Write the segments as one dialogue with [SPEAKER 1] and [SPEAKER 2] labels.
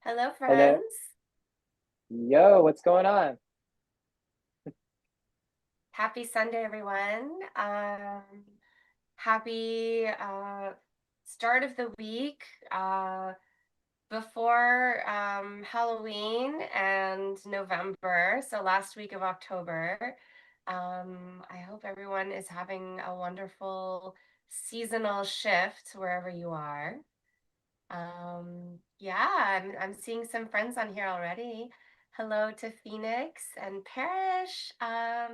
[SPEAKER 1] Hello,
[SPEAKER 2] Hello.
[SPEAKER 1] friends.
[SPEAKER 2] Yo, what's going on?
[SPEAKER 1] Happy Sunday, everyone. Happy start of the week before Halloween and November. So, last week of October. I hope everyone is having a wonderful seasonal shift wherever you are. Yeah, I'm seeing some friends on here already. Hello to Phoenix and Parrish,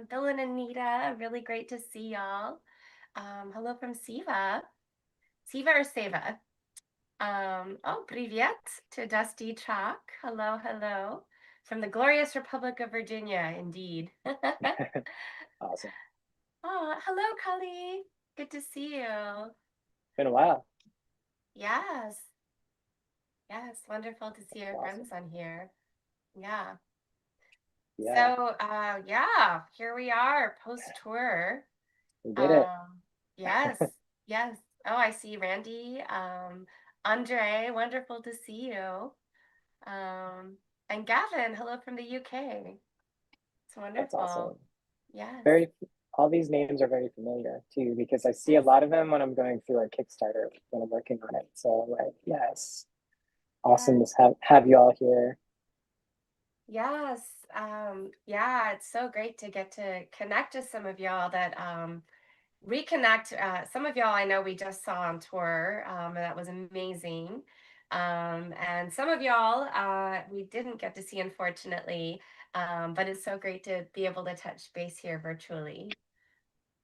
[SPEAKER 1] Bill and Anita. Really great to see y'all. Hello from Siva. Siva or Seva? Oh, привет to Dusty Chalk. Hello, hello. From the glorious Republic of Virginia, indeed.
[SPEAKER 2] Awesome.
[SPEAKER 1] Oh, hello, Kali. Good to see you.
[SPEAKER 2] Been a while.
[SPEAKER 1] Yes, yes, wonderful to see our
[SPEAKER 2] Awesome.
[SPEAKER 1] friends on here. Yeah.
[SPEAKER 2] Yeah,
[SPEAKER 1] So, yeah, here we are post tour.
[SPEAKER 2] we did it.
[SPEAKER 1] Um, yes, yes. Oh, I see Randy. Andre, wonderful to see you. And Gavin, hello from the UK. It's
[SPEAKER 2] That's
[SPEAKER 1] wonderful.
[SPEAKER 2] awesome.
[SPEAKER 1] Yes,
[SPEAKER 2] Very, all these names are very familiar too, because I see a
[SPEAKER 1] yes,
[SPEAKER 2] lot of them when I'm going through our Kickstarter when I'm working on it. So like, yes, awesome
[SPEAKER 1] yes,
[SPEAKER 2] to have you all here.
[SPEAKER 1] yes. Yeah, it's so great to get to connect with some of y'all that reconnect. Some of y'all I know we just saw on tour, and that was amazing. And some of y'all we didn't get to see, unfortunately, but it's so great to be able to touch base here virtually.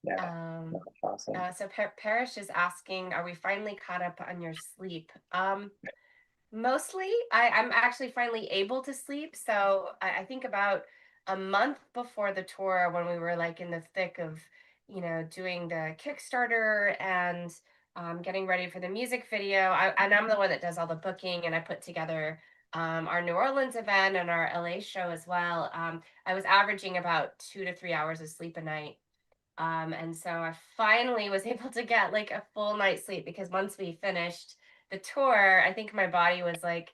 [SPEAKER 2] Yeah, no,
[SPEAKER 1] Um,
[SPEAKER 2] that's awesome.
[SPEAKER 1] so Parrish is asking, are we finally caught up on your sleep? Mostly, I'm actually finally able to sleep. So I think about a month before the tour, when we were like in the thick of, doing the Kickstarter and getting ready for the music video. And I'm the one that does all the booking, and I put together our New Orleans event and our LA show as well. I was averaging about 2 to 3 hours of sleep a night. And so I finally was able to get like a full night's sleep, because once we finished the tour, I think my body was like,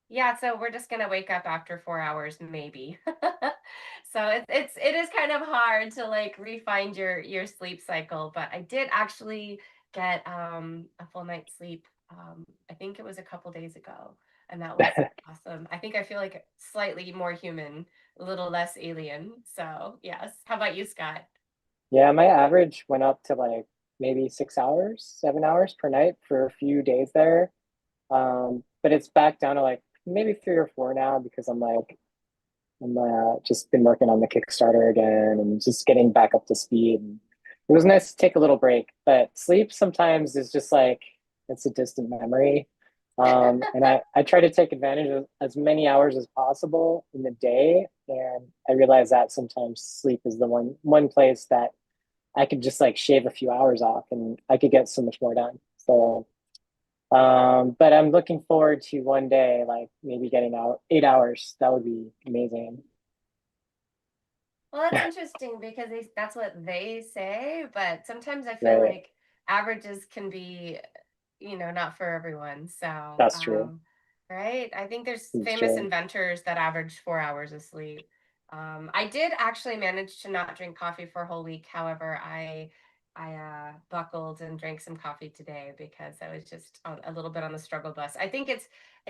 [SPEAKER 1] yeah, so we're just gonna wake up after 4 hours, maybe. So it is kind of hard to like refine your sleep cycle, but I did actually get a full night's sleep. I think it was a couple days ago, and that was awesome. I think I feel like slightly more human, a little less alien. So yes. How about you, Scott?
[SPEAKER 2] Yeah, my average went up to like maybe 6 hours, 7 hours per night for a few days there. But it's back down to like maybe 3 or 4 now because I'm just been working on the Kickstarter again and just getting back up to speed. And it was nice to take a little break, but sleep sometimes is just like it's a distant memory. And I try to take advantage of as many hours as possible in the day. And I realize that sometimes sleep is the one place that I could just like shave a few hours off and I could get so much more done. So but I'm looking forward to one day, like maybe getting out 8 hours. That would be amazing.
[SPEAKER 1] Well, that's interesting because that's what they say, but sometimes I feel
[SPEAKER 2] Right.
[SPEAKER 1] like averages can be, not for everyone. So,
[SPEAKER 2] That's true.
[SPEAKER 1] right? I think there's
[SPEAKER 2] It's
[SPEAKER 1] famous
[SPEAKER 2] true.
[SPEAKER 1] inventors that average 4 hours of sleep. I did actually manage to not drink coffee for a whole week. However, I buckled and drank some coffee today because I was just a little bit on the struggle bus. I think it's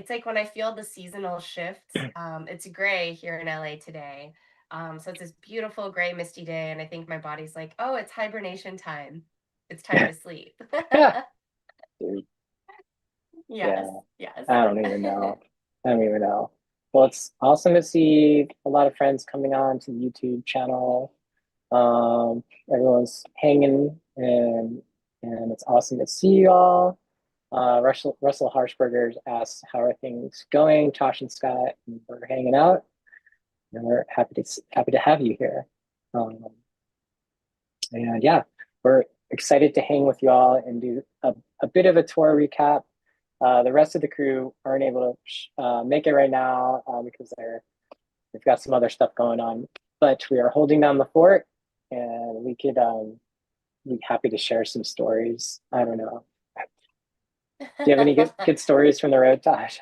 [SPEAKER 1] like when I feel the seasonal shifts. It's gray here in LA today. So it's this beautiful gray misty day, and I think my body's like, oh, it's hibernation time. It's time to sleep.
[SPEAKER 2] Dude,
[SPEAKER 1] Yes,
[SPEAKER 2] yeah.
[SPEAKER 1] yes.
[SPEAKER 2] I don't even know. I don't even know. Well, it's awesome to see a lot of friends coming on to the YouTube channel. Everyone's hanging and it's awesome to see you all. Russell Harshberger asked, "How are things going, Tosh and Scott?" And we're hanging out, and we're happy to have you here. Um, and yeah, we're excited to hang with you all and do a bit of a tour recap. The rest of the crew aren't able to make it right now because they've got some other stuff going on. But we are holding down the fort, and we could be happy to share some stories. I don't know. Do you have any good stories from the road, Tosh?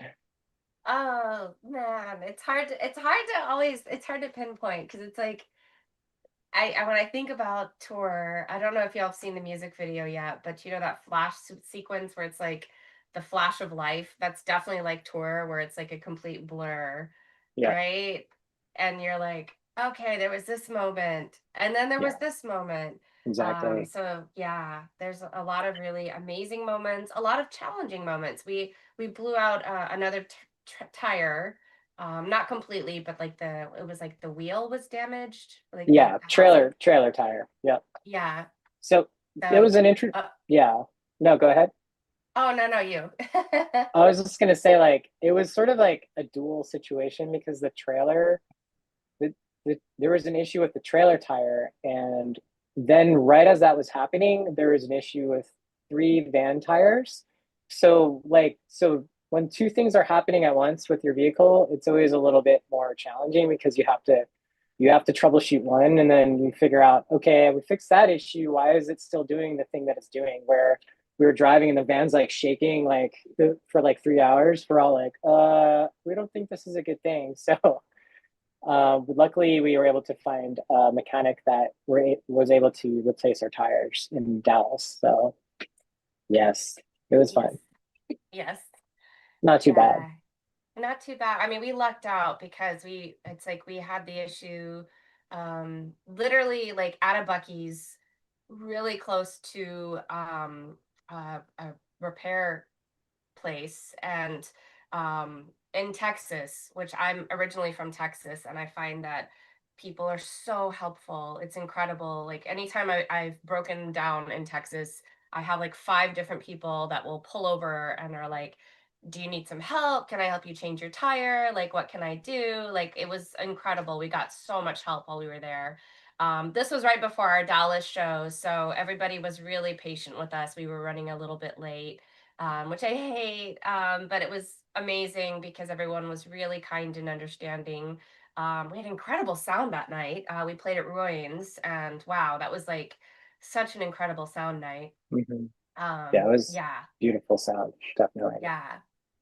[SPEAKER 1] Oh man, it's hard to pinpoint because it's like when I think about tour, I don't know if y'all have seen the music video yet, but you know that sequence where it's like the flash of life? That's definitely like tour where it's like a complete blur,
[SPEAKER 2] Yeah,
[SPEAKER 1] right? And you're like, okay, there was this moment, and then there was
[SPEAKER 2] yeah,
[SPEAKER 1] this moment.
[SPEAKER 2] exactly.
[SPEAKER 1] So yeah, there's a lot of really amazing moments, a lot of challenging moments. We blew out another tire, not completely, but like it was like the wheel was damaged, like the
[SPEAKER 2] Yeah,
[SPEAKER 1] housing.
[SPEAKER 2] trailer tire. Yeah.
[SPEAKER 1] Yeah.
[SPEAKER 2] So it
[SPEAKER 1] So
[SPEAKER 2] was an intro.
[SPEAKER 1] uh,
[SPEAKER 2] Yeah. No, go ahead.
[SPEAKER 1] oh no, no, you.
[SPEAKER 2] I was just gonna say, like, it was sort of like a dual situation because the, there was an issue with the trailer tire, and then right as that was happening, there was an issue with three van tires. So when two things are happening at once with your vehicle, it's always a little bit more challenging because you have to troubleshoot one and then you figure out, okay, we fixed that issue. Why is it still doing the thing that it's doing? Where we were driving and the van's like shaking like for like 3 hours. We're all like, we don't think this is a good thing. So luckily, we were able to find a mechanic that was able to replace our tires in Dallas. So yes, it was
[SPEAKER 1] Yes.
[SPEAKER 2] fun.
[SPEAKER 1] Yes.
[SPEAKER 2] Not too bad.
[SPEAKER 1] Yeah. Not too bad. I mean, we lucked out because it's like we had the issue literally like at a Bucky's really close to a repair place and in Texas, which I'm originally from Texas, and I find that people are so helpful. It's incredible. Like anytime I've broken down in Texas, I have like five different people that will pull over and are like, do you need some help? Can I help you change your tire? Like, what can I do? Like, it was incredible. We got so much help while we were there. This was right before our Dallas show, so everybody was really patient with us. We were running a little bit late, which I hate. But it was amazing because everyone was really kind and understanding. We had incredible sound that night. We played at Royans, and wow, that was like such an incredible sound night.
[SPEAKER 2] Hmm. Yeah, it was
[SPEAKER 1] Yeah,
[SPEAKER 2] beautiful sound. Definitely.
[SPEAKER 1] yeah,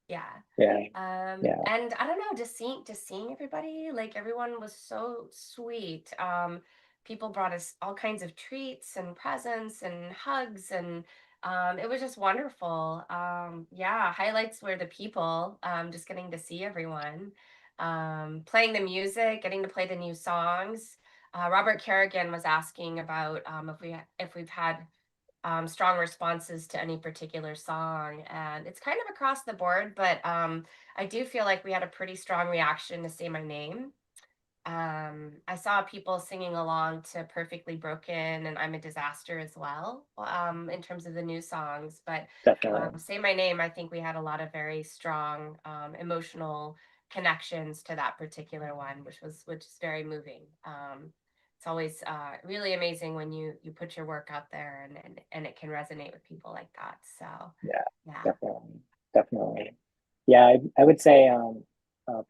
[SPEAKER 1] yeah.
[SPEAKER 2] Yeah, yeah,
[SPEAKER 1] And I don't know, just seeing everybody, like everyone was so sweet. People brought us all kinds of treats and presents and hugs, and it was just wonderful. Yeah, highlights were the people, just getting to see everyone, playing the music, getting to play the new songs. Robert Kerrigan was asking about if we've had strong responses to any particular song. And it's kind of across the board, but I do feel like we had a pretty strong reaction to Say My Name. I saw people singing along to Perfectly Broken and I'm a Disaster as well, in terms of the new songs. But
[SPEAKER 2] definitely.
[SPEAKER 1] Say My Name, I think we had a lot of very strong emotional connections to that particular one, which is very moving. It's always really amazing when you put your work out there and it can resonate with people like that. So
[SPEAKER 2] Yeah,
[SPEAKER 1] yeah,
[SPEAKER 2] definitely. Definitely. Yeah, I would say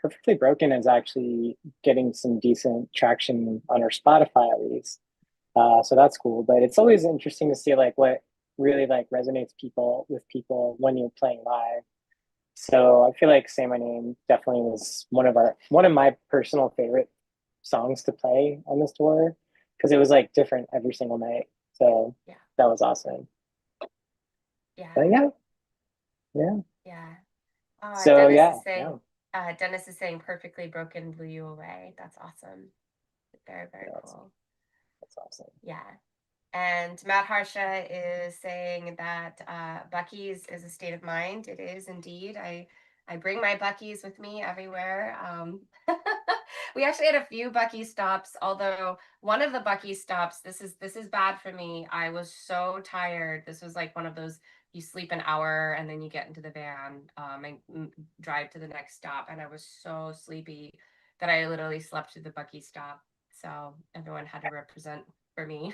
[SPEAKER 2] Perfectly Broken is actually getting some decent traction on our Spotify at least. So that's cool. But it's always interesting to see like what really like resonates with people when you're playing live. So I feel like Say My Name definitely was one of my personal favorite songs to play on this tour because it was like different every single night. So
[SPEAKER 1] yeah,
[SPEAKER 2] that was awesome. But
[SPEAKER 1] yeah,
[SPEAKER 2] yeah, yeah.
[SPEAKER 1] yeah.
[SPEAKER 2] So yeah, yeah,
[SPEAKER 1] Dennis is saying Perfectly Broken blew you away. That's awesome. Very, very
[SPEAKER 2] that's
[SPEAKER 1] cool.
[SPEAKER 2] that's awesome.
[SPEAKER 1] Yeah. And Matt Harsha is saying that Bucky's is a state of mind. It is indeed. I bring my Bucky's with me everywhere. We actually had a few Bucky stops, although one of the Bucky stops, this is bad for me. I was so tired. This was like one of those you sleep an hour and then you get into the van and drive to the next stop, and I was so sleepy that I literally slept through the Bucky stop. So everyone had to represent for me.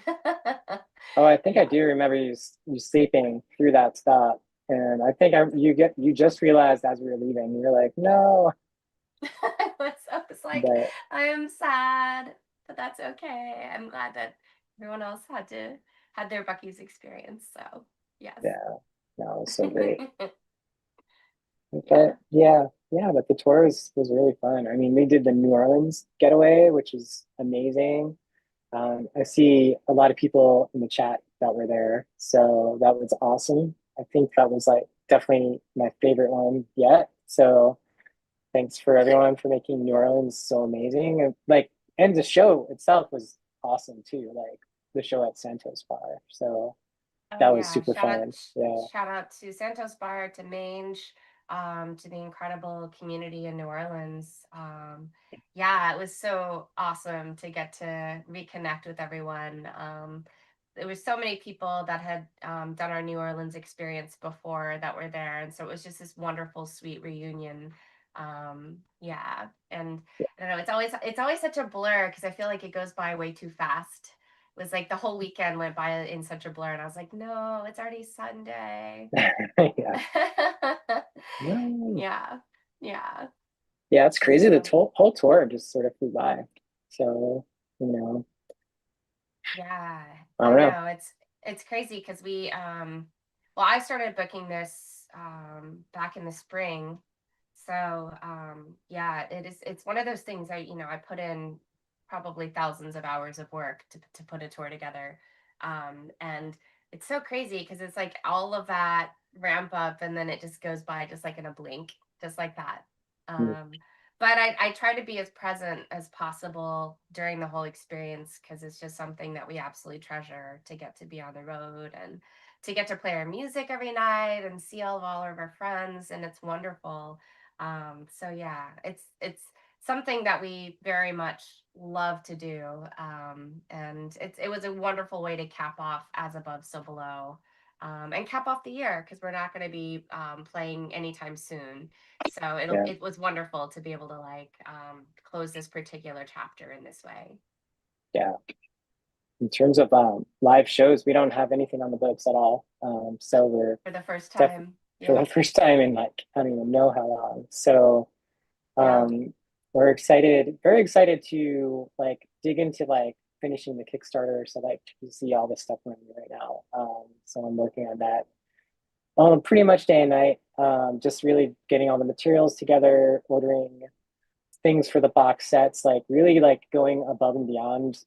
[SPEAKER 2] Oh, I think I
[SPEAKER 1] Yeah.
[SPEAKER 2] do remember you sleeping through that stop, and you just realized as we were leaving, you're like, no,
[SPEAKER 1] I was like,
[SPEAKER 2] but
[SPEAKER 1] I am sad, but that's okay. I'm glad that everyone else had their Bucky's experience. So yes.
[SPEAKER 2] yeah, no, it was so great.
[SPEAKER 1] Yeah.
[SPEAKER 2] But yeah, yeah, but the tour was really fun. I mean, we did the New Orleans getaway, which is amazing. I see a lot of people in the chat that were there, so that was awesome. I think that was like definitely my favorite one yet. So thanks for everyone for making New Orleans so amazing. And like, and the show itself was awesome too. Like the show at Santos Bar. So
[SPEAKER 1] Oh
[SPEAKER 2] that was
[SPEAKER 1] yeah,
[SPEAKER 2] super fun. Yeah.
[SPEAKER 1] shout out to Santos Bar, to Mange, to the incredible community in New Orleans. Yeah, it was so awesome to get to reconnect with everyone. There was so many people that had done our New Orleans experience before that were there, and so it was just this wonderful, sweet reunion. Yeah, and I don't know, it's always such a blur because I feel like it goes by way too fast. It was like the whole weekend went by in such a blur, and I was like, no, it's already Sunday.
[SPEAKER 2] Yeah. No.
[SPEAKER 1] Yeah, yeah.
[SPEAKER 2] Yeah, it's crazy. The
[SPEAKER 1] So
[SPEAKER 2] whole tour just sort of flew by. So, you know,
[SPEAKER 1] yeah,
[SPEAKER 2] I
[SPEAKER 1] I
[SPEAKER 2] don't know.
[SPEAKER 1] know. It's crazy because we well, I started booking this back in the spring. So yeah, it's one of those things I put in probably thousands of hours of work to put a tour together. And it's so crazy because it's like all of that ramp up and then it just goes by just like in a blink, just like that.
[SPEAKER 2] Mm,
[SPEAKER 1] But I try to be as present as possible during the whole experience because it's just something that we absolutely treasure to get to be on the road and to get to play our music every night and see all of our friends, and it's wonderful. So yeah, it's something that we very much love to do, and it was a wonderful way to cap off As Above, So Below, and cap off the year because we're not going to be playing anytime soon. So
[SPEAKER 2] yeah,
[SPEAKER 1] it was wonderful to be able to like close this particular chapter in this way
[SPEAKER 2] yeah. In terms of live shows, we don't have anything on the books at all. So we're
[SPEAKER 1] for the first
[SPEAKER 2] definitely
[SPEAKER 1] time.
[SPEAKER 2] for the
[SPEAKER 1] Yep,
[SPEAKER 2] first time in like I don't even know how long. So
[SPEAKER 1] yep.
[SPEAKER 2] um, we're excited, very excited to like dig into like finishing the Kickstarter. So like you see all this stuff running right now. So I'm working on that pretty much day and night. Just really getting all the materials together, ordering things for the box sets, like really like going above and beyond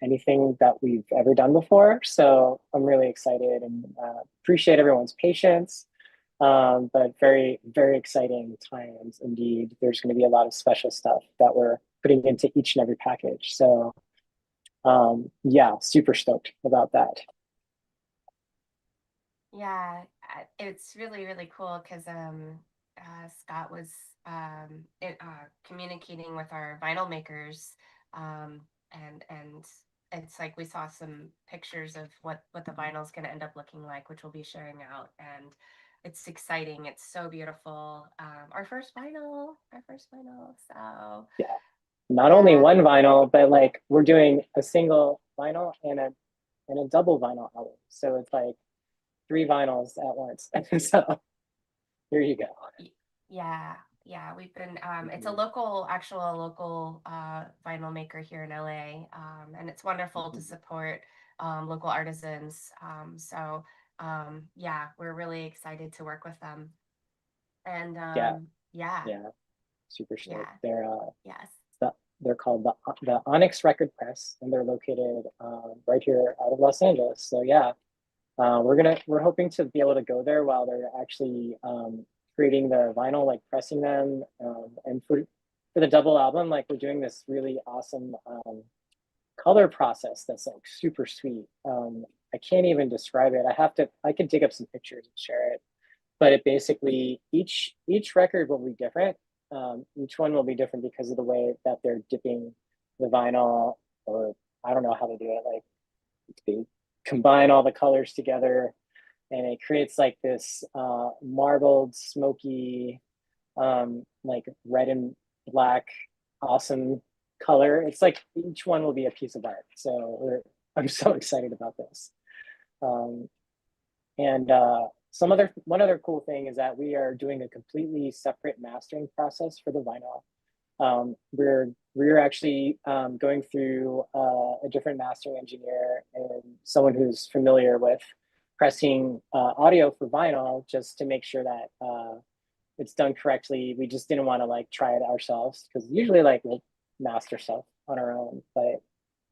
[SPEAKER 2] anything that we've ever done before. So I'm really excited and appreciate everyone's patience. But very, very exciting times indeed. There's going to be a lot of special stuff that we're putting into each and every package. So yeah, super stoked about that.
[SPEAKER 1] Yeah, it's really, really cool because Scott was communicating with our vinyl makers, and it's like we saw some pictures of what the vinyl is going to end up looking like, which we'll be sharing out, and it's exciting. It's so beautiful. Our first vinyl. So
[SPEAKER 2] Yeah. Not only
[SPEAKER 1] yeah,
[SPEAKER 2] one vinyl, but like we're doing a single vinyl and a double vinyl album. So it's like three vinyls at once. So here you go.
[SPEAKER 1] Y- Yeah, yeah, we've been it's a
[SPEAKER 2] Mhm.
[SPEAKER 1] local vinyl maker here in LA. And it's wonderful to support local artisans. So yeah, we're really excited to work with them. And
[SPEAKER 2] Yeah,
[SPEAKER 1] yeah,
[SPEAKER 2] yeah, super stoked.
[SPEAKER 1] yeah,
[SPEAKER 2] They're
[SPEAKER 1] yes.
[SPEAKER 2] they're called the Onyx Record Press, and they're located right here out of Los Angeles. So yeah, we're hoping to be able to go there while they're actually creating the vinyl, like pressing them, and for the double album, like we're doing this really awesome color process that's like super sweet. I can't even describe it. I could dig up some pictures and share it, but it basically each record will be different. Each one will be different because of the way that they're dipping the vinyl, or I don't know how to do it. Like they combine all the colors together, and it creates like this marbled, smoky, like red and black, awesome color. It's like each one will be a piece of art. I'm so excited about this. Um, and one other cool thing is that we are doing a completely separate mastering process for the vinyl. We're actually going through a different mastering engineer and someone who's familiar with pressing audio for vinyl, just to make sure that it's done correctly. We just didn't want to like try it ourselves because usually like we'll master stuff on our own. But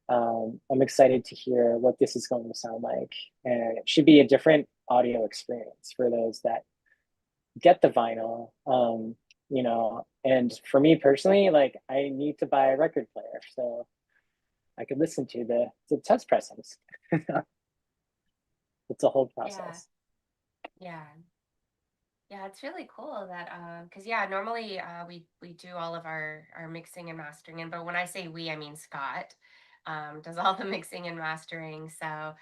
[SPEAKER 2] I'm excited to hear what this is going to sound like, and it should be a different audio experience for those that get the vinyl. You know, and for me personally, like I need to buy a record player so I could listen to the test pressings. It's a whole
[SPEAKER 1] Yeah.
[SPEAKER 2] process.
[SPEAKER 1] Yeah. Yeah, it's really cool that because yeah, normally we do all of our mixing and mastering, and but when I say we, I mean Scott does all the mixing and mastering. So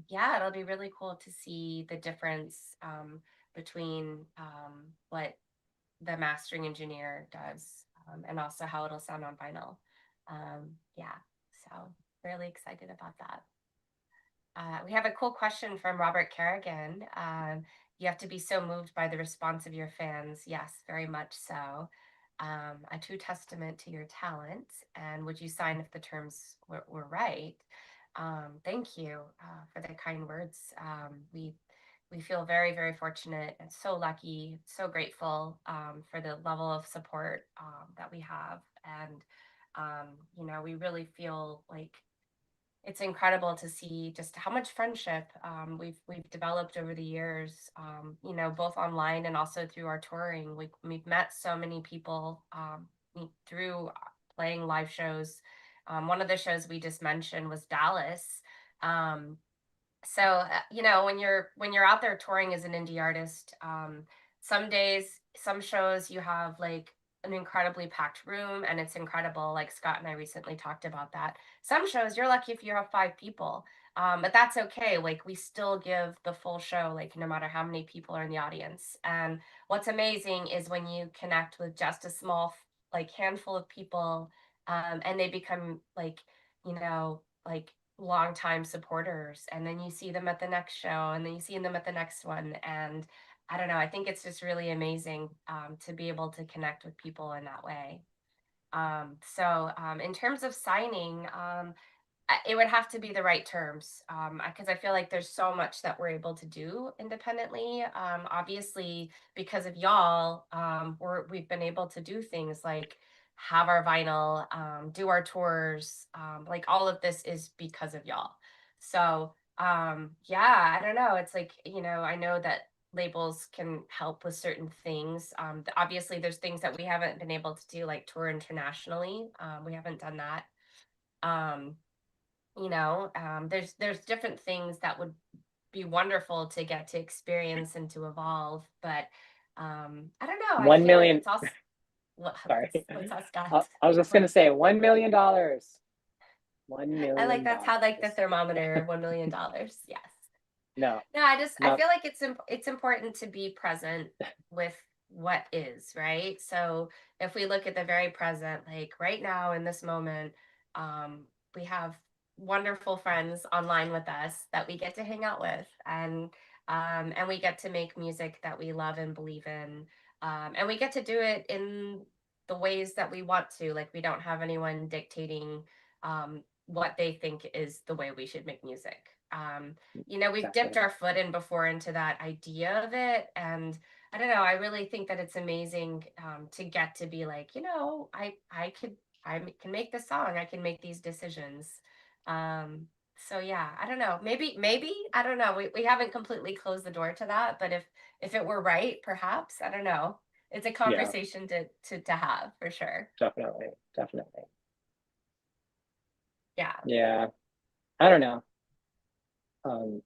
[SPEAKER 1] yeah, it'll be really cool to see the difference between what the mastering engineer does and also how it'll sound on vinyl. Yeah, so really excited about that. We have a cool question from Robert Kerrigan. You have to be so moved by the response of your fans. Yes, very much so. A true testament to your talent. And would you sign if the terms were right? Thank you for the kind words. We feel very, very fortunate and so lucky, so grateful for the level of support that we have. And, you know, we really feel like it's incredible to see just how much friendship we've developed over the years. You know, both online and also through our touring. We've met so many people through playing live shows. One of the shows we just mentioned was Dallas. Um, so you know, when you're out there touring as an indie artist, some days, some shows you have like an incredibly packed room and it's incredible. Like Scott and I recently talked about that. Some shows you're lucky if you have 5 people, but that's okay. Like we still give the full show, like no matter how many people are in the audience. And what's amazing is when you connect with just a small like handful of people, and they become like, you know, like longtime supporters, and then you see them at the next show, and then you see them at the next one. And I don't know, I think it's just really amazing to be able to connect with people in that way. In terms of signing, it would have to be the right terms because I feel like there's so much that we're able to do independently. Obviously, because of y'all, we've been able to do things like have our vinyl, do our tours. Like all of this is because of y'all. So yeah, I don't know. It's like, you know, I know that labels can help with certain things. Obviously, there's things that we haven't been able to do, like tour internationally. We haven't done that. Um, you know, there's different things that would be wonderful to get to experience and to evolve, but I don't know, I
[SPEAKER 2] One
[SPEAKER 1] feel like
[SPEAKER 2] million.
[SPEAKER 1] it's also what,
[SPEAKER 2] Sorry,
[SPEAKER 1] what's that, Scott?
[SPEAKER 2] I was just
[SPEAKER 1] What?
[SPEAKER 2] gonna say $1 million. $1
[SPEAKER 1] I like
[SPEAKER 2] million.
[SPEAKER 1] that's how like the thermometer, $1 million. Yes.
[SPEAKER 2] No,
[SPEAKER 1] No, I
[SPEAKER 2] not
[SPEAKER 1] feel like it's important to be present with what is, right? So if we look at the very present, like right now in this moment, we have wonderful friends online with us that we get to hang out with, and we get to make music that we love and believe in, and we get to do it in the ways that we want to. Like we don't have anyone dictating what they think is the way we should make music. You know, we've dipped
[SPEAKER 2] exactly.
[SPEAKER 1] our foot in before into that idea of it. And I don't know, I really think that it's amazing to get to be like, you know, I can make this song, I can make these decisions. So yeah, I don't know, maybe, I don't know. We haven't completely closed the door to that, but if it were right, perhaps, I don't know. It's a
[SPEAKER 2] Yeah,
[SPEAKER 1] conversation to have for sure.
[SPEAKER 2] definitely, definitely.
[SPEAKER 1] Yeah.
[SPEAKER 2] Yeah, I don't know.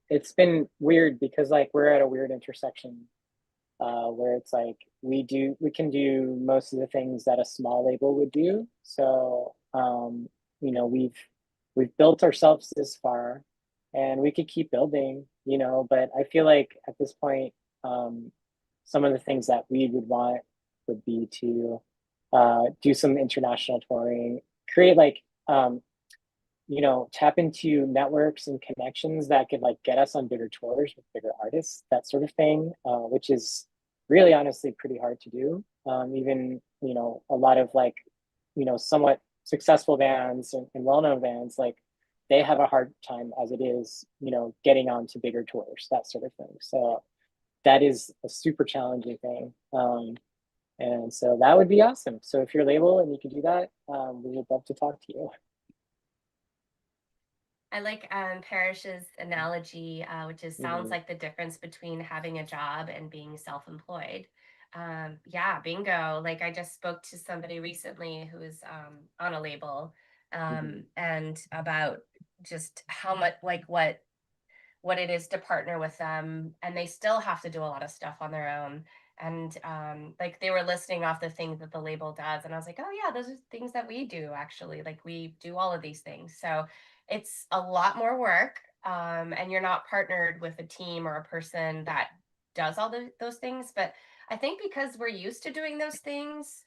[SPEAKER 2] It's been weird because like we're at a weird intersection where it's like we can do most of the things that a small label would do. So you know, we've built ourselves this far, and we could keep building, you know. But I feel like at this point, some of the things that we would want would be to do some international touring, create like you know, tap into networks and connections that could like get us on bigger tours with bigger artists, that sort of thing, which is really honestly pretty hard to do. Even, you know, a lot of like, you know, somewhat successful bands and well-known bands, like they have a hard time as it is, you know, getting onto bigger tours, that sort of thing. So that is a super challenging thing. And so that would be awesome. So if you're label and you can do that, we would love to talk to you.
[SPEAKER 1] I like Parrish's analogy, which is sounds
[SPEAKER 2] Mhm.
[SPEAKER 1] like the difference between having a job and being self-employed. Yeah, bingo. Like I just spoke to somebody recently who is on a label,
[SPEAKER 2] Mhm.
[SPEAKER 1] and about just how much, like what it is to partner with them, and they still have to do a lot of stuff on their own. And like they were listing off the things that the label does, and I was like, oh yeah, those are things that we do actually. Like we do all of these things, so it's a lot more work. And you're not partnered with a team or a person that does all those things. But I think because we're used to doing those things,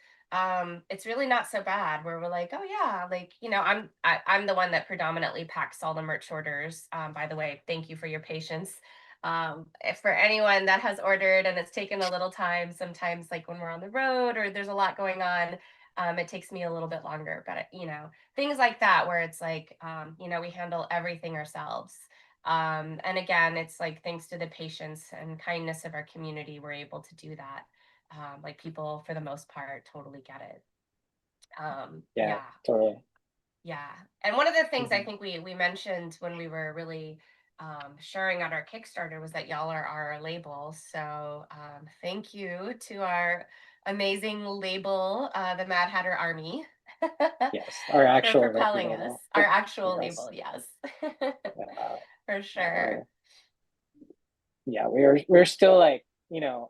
[SPEAKER 1] it's really not so bad, where we're like, oh yeah, like, I'm the one that predominantly packs all the merch orders. By the way, thank you for your patience. If for anyone that has ordered and it's taken a little time, sometimes like when we're on the road or there's a lot going on, it takes me a little bit longer. But things like that, where it's like, we handle everything ourselves. And again, it's like thanks to the patience and kindness of our community, we're able to do that. Like people, for the most part, totally get it.
[SPEAKER 2] Yeah,
[SPEAKER 1] Yeah,
[SPEAKER 2] totally.
[SPEAKER 1] yeah. And one of the things I
[SPEAKER 2] Mhm.
[SPEAKER 1] think we mentioned when we were really sharing out our Kickstarter was that y'all are our label. So thank you to our amazing label, the Mad Hatter Army,
[SPEAKER 2] Yes, our
[SPEAKER 1] for
[SPEAKER 2] actual
[SPEAKER 1] propelling us.
[SPEAKER 2] label.
[SPEAKER 1] Our actual
[SPEAKER 2] Yes.
[SPEAKER 1] label, yes,
[SPEAKER 2] Uh,
[SPEAKER 1] for
[SPEAKER 2] yeah,
[SPEAKER 1] sure.
[SPEAKER 2] we're still like,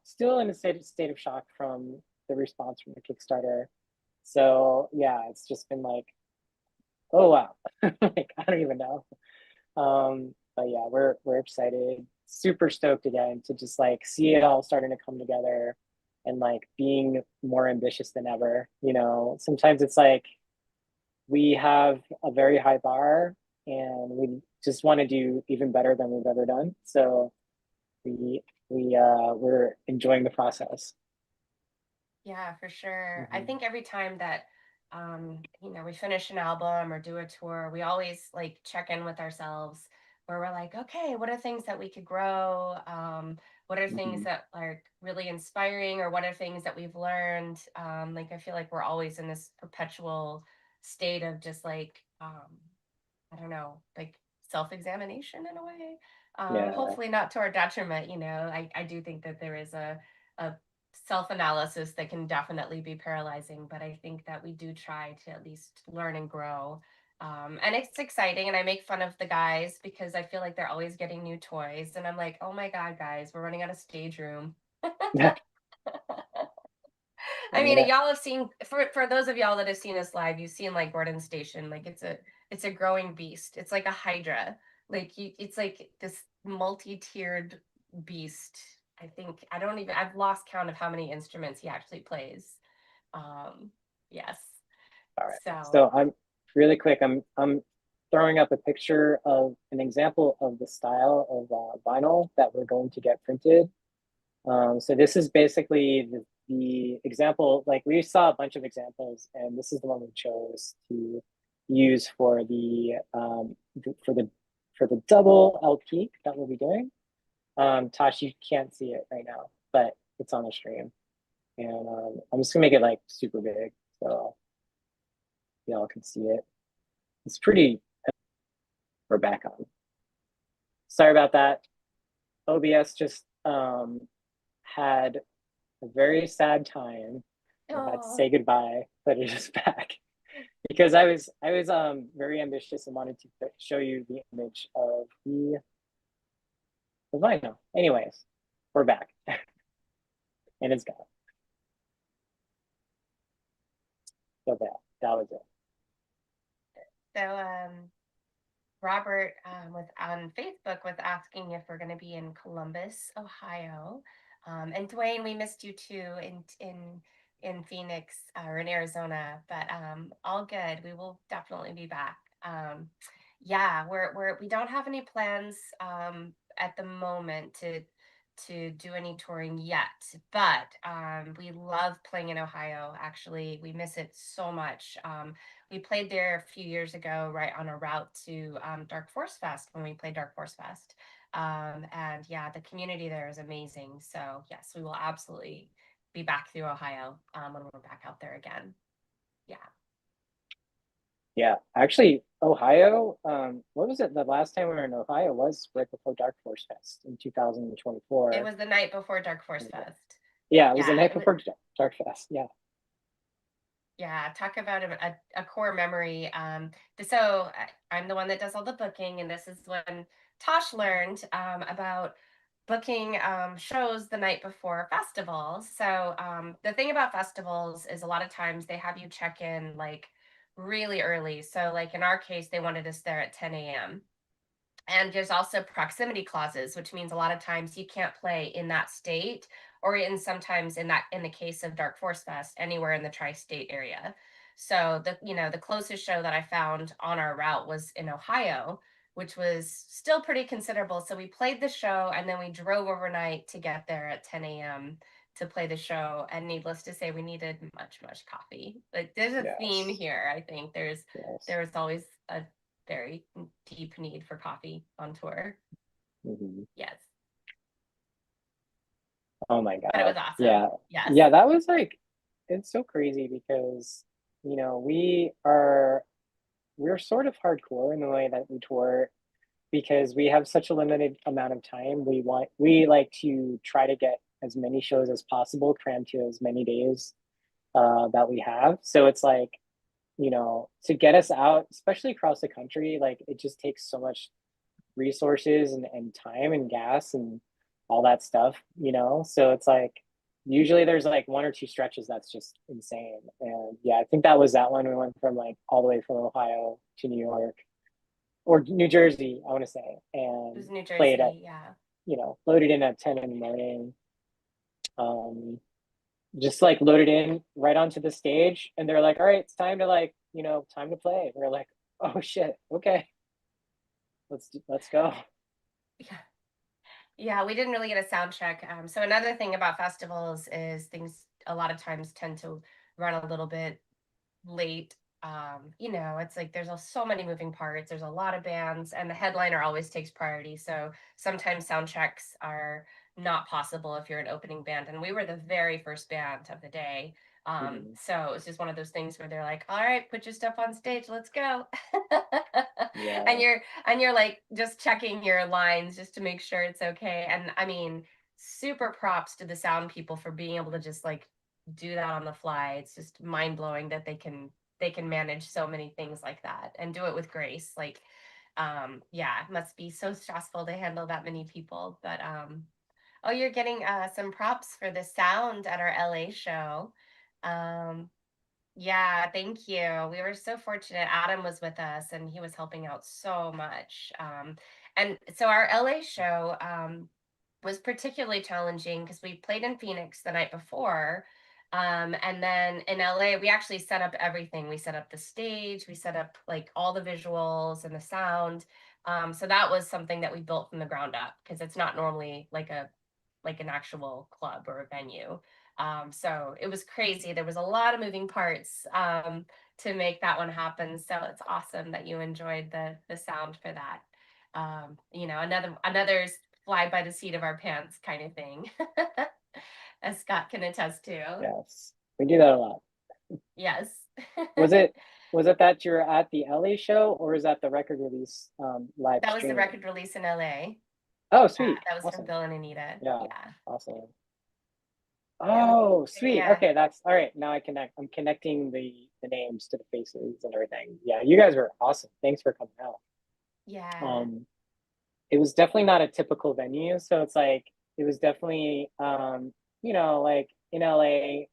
[SPEAKER 2] still in a state of shock from the response from the Kickstarter. So yeah, it's just been like, oh wow. Like I don't even know. But yeah, we're excited, super stoked again to just like see it all starting to come together and like being more ambitious than ever. Sometimes it's like we have a very high bar and we just want to do even better than we've ever done. So we're enjoying the process.
[SPEAKER 1] Yeah, for sure. I
[SPEAKER 2] Mhm.
[SPEAKER 1] think every time that we finish an album or do a tour, we always like check in with ourselves, where we're like, okay, what are things that we could grow? What are things
[SPEAKER 2] Mhm.
[SPEAKER 1] that are really inspiring, or what are things that we've learned? Like I feel like we're always in this perpetual state of just like I don't know, like self-examination in a way.
[SPEAKER 2] Yeah.
[SPEAKER 1] Hopefully not to our detriment. I do think that there is a self-analysis that can definitely be paralyzing, but I think that we do try to at least learn and grow. And it's exciting, and I make fun of the guys because I feel like they're always getting new toys, and I'm like, oh my god, guys, we're running out of stage room. I
[SPEAKER 2] I'm
[SPEAKER 1] mean,
[SPEAKER 2] gonna.
[SPEAKER 1] y'all have seen, for those of y'all that have seen us live, you've seen like Gordon Station. Like it's a growing beast. It's like a hydra. It's like this multi-tiered beast. I think I've lost count of how many instruments he actually plays. Um, yes.
[SPEAKER 2] All right.
[SPEAKER 1] So
[SPEAKER 2] So I'm really quick. I'm throwing up a picture of an example of the style of vinyl that we're going to get printed. So this is basically the example. Like we saw a bunch of examples, and this is the one we chose to use for the double LP that we'll be doing. Tosh, you can't see it right now, but it's on the stream, and I'm just gonna make it like super big so y'all can see it. It's pretty. We're back on. Sorry about that. OBS just had a very sad time and had to
[SPEAKER 1] oh
[SPEAKER 2] say goodbye, but it is back because I was very ambitious and wanted to show you the image of the vinyl. Anyways, we're back and it's gone. So that was it.
[SPEAKER 1] so Robert was on Facebook was asking if we're going to be in Columbus, Ohio. And Dwayne, we missed you too in Phoenix or in Arizona, but all good. We will definitely be back. Yeah, we don't have any plans at the moment to do any touring yet, but we love playing in Ohio. Actually, we miss it so much. We played there a few years ago, right on a route to Dark Force Fest when we played Dark Force Fest. And yeah, the community there is amazing. So yes, we will absolutely be back through Ohio when we're back out there again. Yeah.
[SPEAKER 2] Yeah, actually, Ohio. What was it? The last time we were in Ohio was right before Dark Force Fest in
[SPEAKER 1] It
[SPEAKER 2] 2024.
[SPEAKER 1] was the night before Dark Force Fest.
[SPEAKER 2] Yeah, it was the
[SPEAKER 1] Yeah,
[SPEAKER 2] night before Dark Fest. Yeah.
[SPEAKER 1] yeah, talk about a core memory. So I'm the one that does all the booking, and this is when Tosh learned about booking shows the night before festivals. So the thing about festivals is a lot of times they have you check in like really early. So like in our case, they wanted us there at 10 a.m. And there's also proximity clauses, which means a lot of times you can't play in that state, or in sometimes in the case of Dark Force Fest, anywhere in the tri-state area. So the closest show that I found on our route was in Ohio, which was still pretty considerable. So we played the show and then we drove overnight to get there at 10 a.m. to play the show. And needless to say, we needed much coffee. Like there's a theme
[SPEAKER 2] Yes.
[SPEAKER 1] here. I think
[SPEAKER 2] Yes.
[SPEAKER 1] there's always a very deep need for coffee on tour.
[SPEAKER 2] Mhm.
[SPEAKER 1] Yes.
[SPEAKER 2] Oh my
[SPEAKER 1] But it
[SPEAKER 2] God.
[SPEAKER 1] was awesome.
[SPEAKER 2] Yeah.
[SPEAKER 1] Yes.
[SPEAKER 2] Yeah, that was like it's so crazy because we're sort of hardcore in the way that we tour because we have such a limited amount of time. We like to try to get as many shows as possible crammed to as many days that we have. So it's like, to get us out, especially across the country, like it just takes so much resources and time and gas and all that stuff. So it's like usually there's like one or two stretches that's just insane. And yeah, I think that was that one. We went from like all the way from Ohio to New York or New Jersey, I want to say,
[SPEAKER 1] It
[SPEAKER 2] and
[SPEAKER 1] was New
[SPEAKER 2] played at,
[SPEAKER 1] Jersey. Yeah.
[SPEAKER 2] loaded in at 10 in the morning. Um, just like loaded in right onto the stage and they're like, all right, it's time to like, time to play. And we're like, oh shit, okay, let's go.
[SPEAKER 1] Yeah. Yeah. We didn't really get a sound check. So another thing about festivals is things a lot of times tend to run a little bit late. It's like there's so many moving parts. There's a lot of bands, and the headliner always takes priority. So sometimes sound checks are not possible if you're an opening band. And we were the very first band of the day.
[SPEAKER 2] Mhm.
[SPEAKER 1] So it's just one of those things where they're like, "All right, put your stuff on stage, let's go." and
[SPEAKER 2] Yeah.
[SPEAKER 1] you're like just checking your lines just to make sure it's okay. And I mean, super props to the sound people for being able to just like do that on the fly. It's just mind blowing that they can manage so many things like that and do it with grace. Like, yeah, it must be so stressful to handle that many people. But oh, you're getting some props for the sound at our LA show. Um, yeah, thank you. We were so fortunate. Adam was with us and he was helping out so much. And so our LA show was particularly challenging because we played in Phoenix the night before. And then in LA, we actually set up everything. We set up the stage, we set up like all the visuals and the sound. So that was something that we built from the ground up because it's not normally like an actual club or a venue. So it was crazy. There was a lot of moving parts to make that one happen. So it's awesome that you enjoyed the sound for that. Another's fly by the seat of our pants kind of thing, as Scott can attest to.
[SPEAKER 2] Yes, we do that a lot.
[SPEAKER 1] Yes.
[SPEAKER 2] Was it was it that you're at the LA show or is that the record release live
[SPEAKER 1] That was the
[SPEAKER 2] streaming?
[SPEAKER 1] record release in LA.
[SPEAKER 2] Oh, sweet.
[SPEAKER 1] That was from
[SPEAKER 2] Awesome.
[SPEAKER 1] Bill and Anita.
[SPEAKER 2] Yeah,
[SPEAKER 1] Yeah.
[SPEAKER 2] awesome.
[SPEAKER 1] It was,
[SPEAKER 2] Oh, sweet.
[SPEAKER 1] yeah.
[SPEAKER 2] Okay, that's all right. Now I'm connecting the names to the faces and everything. Yeah, you guys were awesome. Thanks for coming out.
[SPEAKER 1] Yeah.
[SPEAKER 2] Um, it was definitely not a typical venue, so it's like it was definitely like in LA,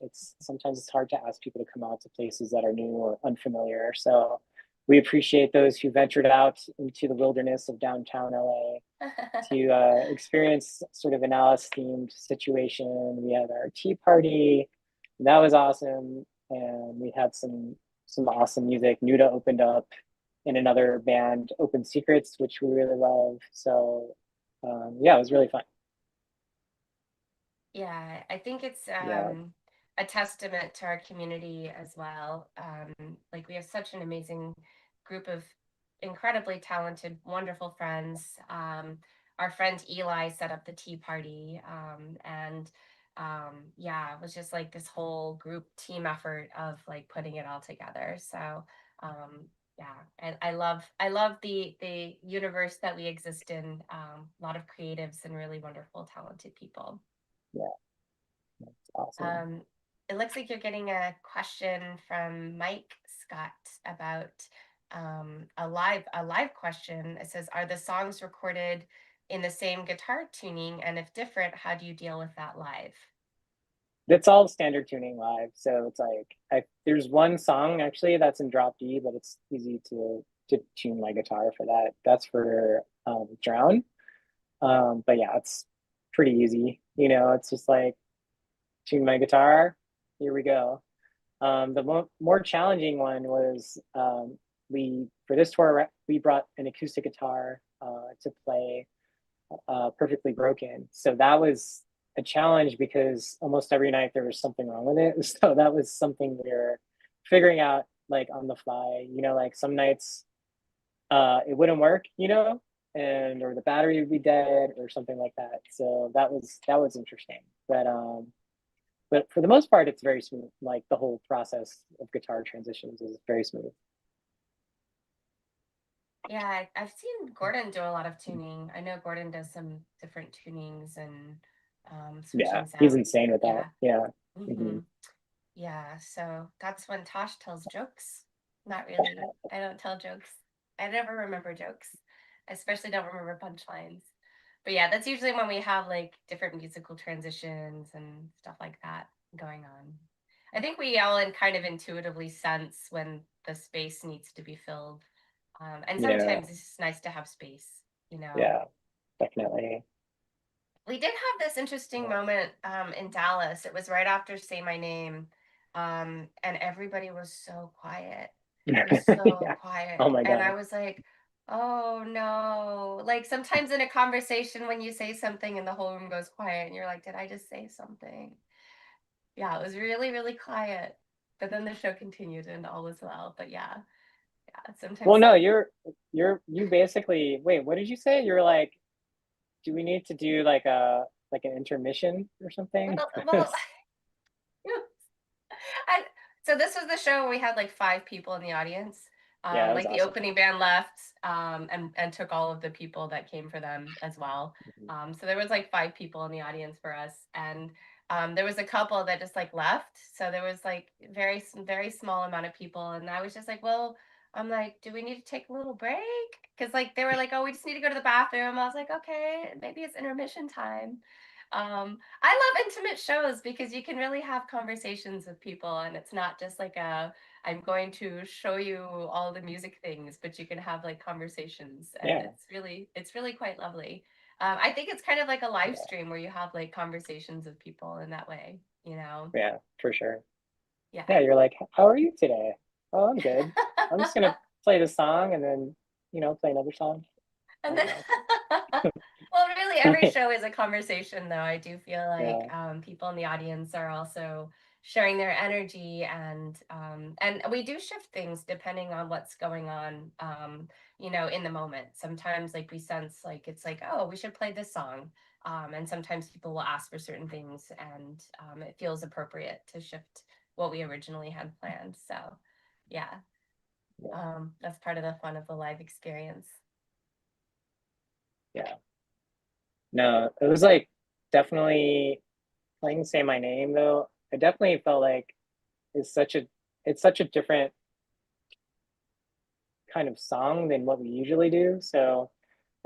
[SPEAKER 2] it's sometimes it's hard to ask people to come out to places that are new or unfamiliar. So we appreciate those who ventured out into the wilderness of downtown LA to experience sort of an Alice themed situation. We had our tea party, and that was awesome, and we had some awesome music. Nuda opened up in another band, Open Secrets, which we really love. So Yeah, it was really fun.
[SPEAKER 1] Yeah, I think it's
[SPEAKER 2] Yeah,
[SPEAKER 1] a testament to our community as well. Like we have such an amazing group of incredibly talented, wonderful friends. Our friend Eli set up the tea party, and yeah, it was just like this whole group team effort of like putting it all together. So um, yeah, and I love the universe that we exist in. A lot of creatives and really wonderful, talented people.
[SPEAKER 2] yeah, that's awesome.
[SPEAKER 1] Um, it looks like you're getting a question from Mike Scott about a live question. It says, "Are the songs recorded in the same guitar tuning? And if different, how do you deal with that live?"
[SPEAKER 2] It's all standard tuning live, so it's like there's one song actually that's in drop D, but it's easy to tune my guitar for that. That's for Drown. But yeah, it's pretty easy. It's just like tune my guitar. Here we go. The more challenging one was we for this tour we brought an acoustic guitar to play Perfectly Broken. So that was a challenge because almost every night there was something wrong with it. So that was something we were figuring out like on the fly. Like some nights it wouldn't work, and or the battery would be dead or something like that. So that was interesting. But for the most part, it's very smooth. Like the whole process of guitar transitions is very smooth.
[SPEAKER 1] Yeah, I've seen Gordon do a lot of tuning. I know Gordon does some different tunings and
[SPEAKER 2] Yeah,
[SPEAKER 1] switching
[SPEAKER 2] he's
[SPEAKER 1] sounds.
[SPEAKER 2] insane with that.
[SPEAKER 1] Yeah.
[SPEAKER 2] Yeah.
[SPEAKER 1] hmm
[SPEAKER 2] Hmm.
[SPEAKER 1] Yeah, so that's when Tosh tells jokes. Not really. I don't tell jokes. I never remember jokes. I especially don't remember punchlines. But yeah, that's usually when we have like different musical transitions and stuff like that going on. I think we all kind of intuitively sense when the space needs to be filled. And
[SPEAKER 2] Yeah.
[SPEAKER 1] sometimes it's just nice to have space, you know.
[SPEAKER 2] Yeah. Definitely.
[SPEAKER 1] We did have this interesting moment in Dallas. It was right after Say My Name, and everybody was so quiet. It was so
[SPEAKER 2] Yeah.
[SPEAKER 1] quiet.
[SPEAKER 2] Oh my
[SPEAKER 1] And I
[SPEAKER 2] God.
[SPEAKER 1] was like, oh no. Like sometimes in a conversation, when you say something and the whole room goes quiet, and you're like, did I just say something? Yeah, it was really, really quiet. But then the show continued and all was well. But yeah,
[SPEAKER 2] Well,
[SPEAKER 1] sometimes
[SPEAKER 2] no, you basically wait, what did you say? You're like, do we need to do like an intermission or something?
[SPEAKER 1] well, I, so this was the show where we had like five people in the audience.
[SPEAKER 2] Yeah, it was
[SPEAKER 1] Like the
[SPEAKER 2] awesome.
[SPEAKER 1] opening band left, and took all of the people that came for them as well.
[SPEAKER 2] Mhm.
[SPEAKER 1] So there was like five people in the audience for us, and there was a couple that just like left. So there was like very small amount of people, and I was just like, well, I'm like, do we need to take a little break? Because like they were like, oh, we just need to go to the bathroom. I was like, okay, maybe it's intermission time. I love intimate shows because you can really have conversations with people, and it's not just like a I'm going to show you all the music things, but you can have like conversations, and
[SPEAKER 2] Yeah,
[SPEAKER 1] it's really quite lovely. I think it's kind of like a live
[SPEAKER 2] yeah,
[SPEAKER 1] stream where you have like conversations with people in that way, you know?
[SPEAKER 2] yeah, for sure. Yeah,
[SPEAKER 1] Yeah.
[SPEAKER 2] you're like, how are you today? Oh, I'm good. I'm just gonna play the song and then, play another song.
[SPEAKER 1] And
[SPEAKER 2] Oh,
[SPEAKER 1] then,
[SPEAKER 2] no.
[SPEAKER 1] well, really, every show is a conversation, though. I do feel like
[SPEAKER 2] Yeah,
[SPEAKER 1] people in the audience are also sharing their energy, and we do shift things depending on what's going on, in the moment. Sometimes, like we sense, like it's like, oh, we should play this song, and sometimes people will ask for certain things, and it feels appropriate to shift what we originally had planned. So, yeah,
[SPEAKER 2] yeah,
[SPEAKER 1] that's part of the fun of the live experience.
[SPEAKER 2] yeah. No, it was like definitely playing Say My Name though. I definitely felt like it's such a it's such a different kind of song than what we usually do. So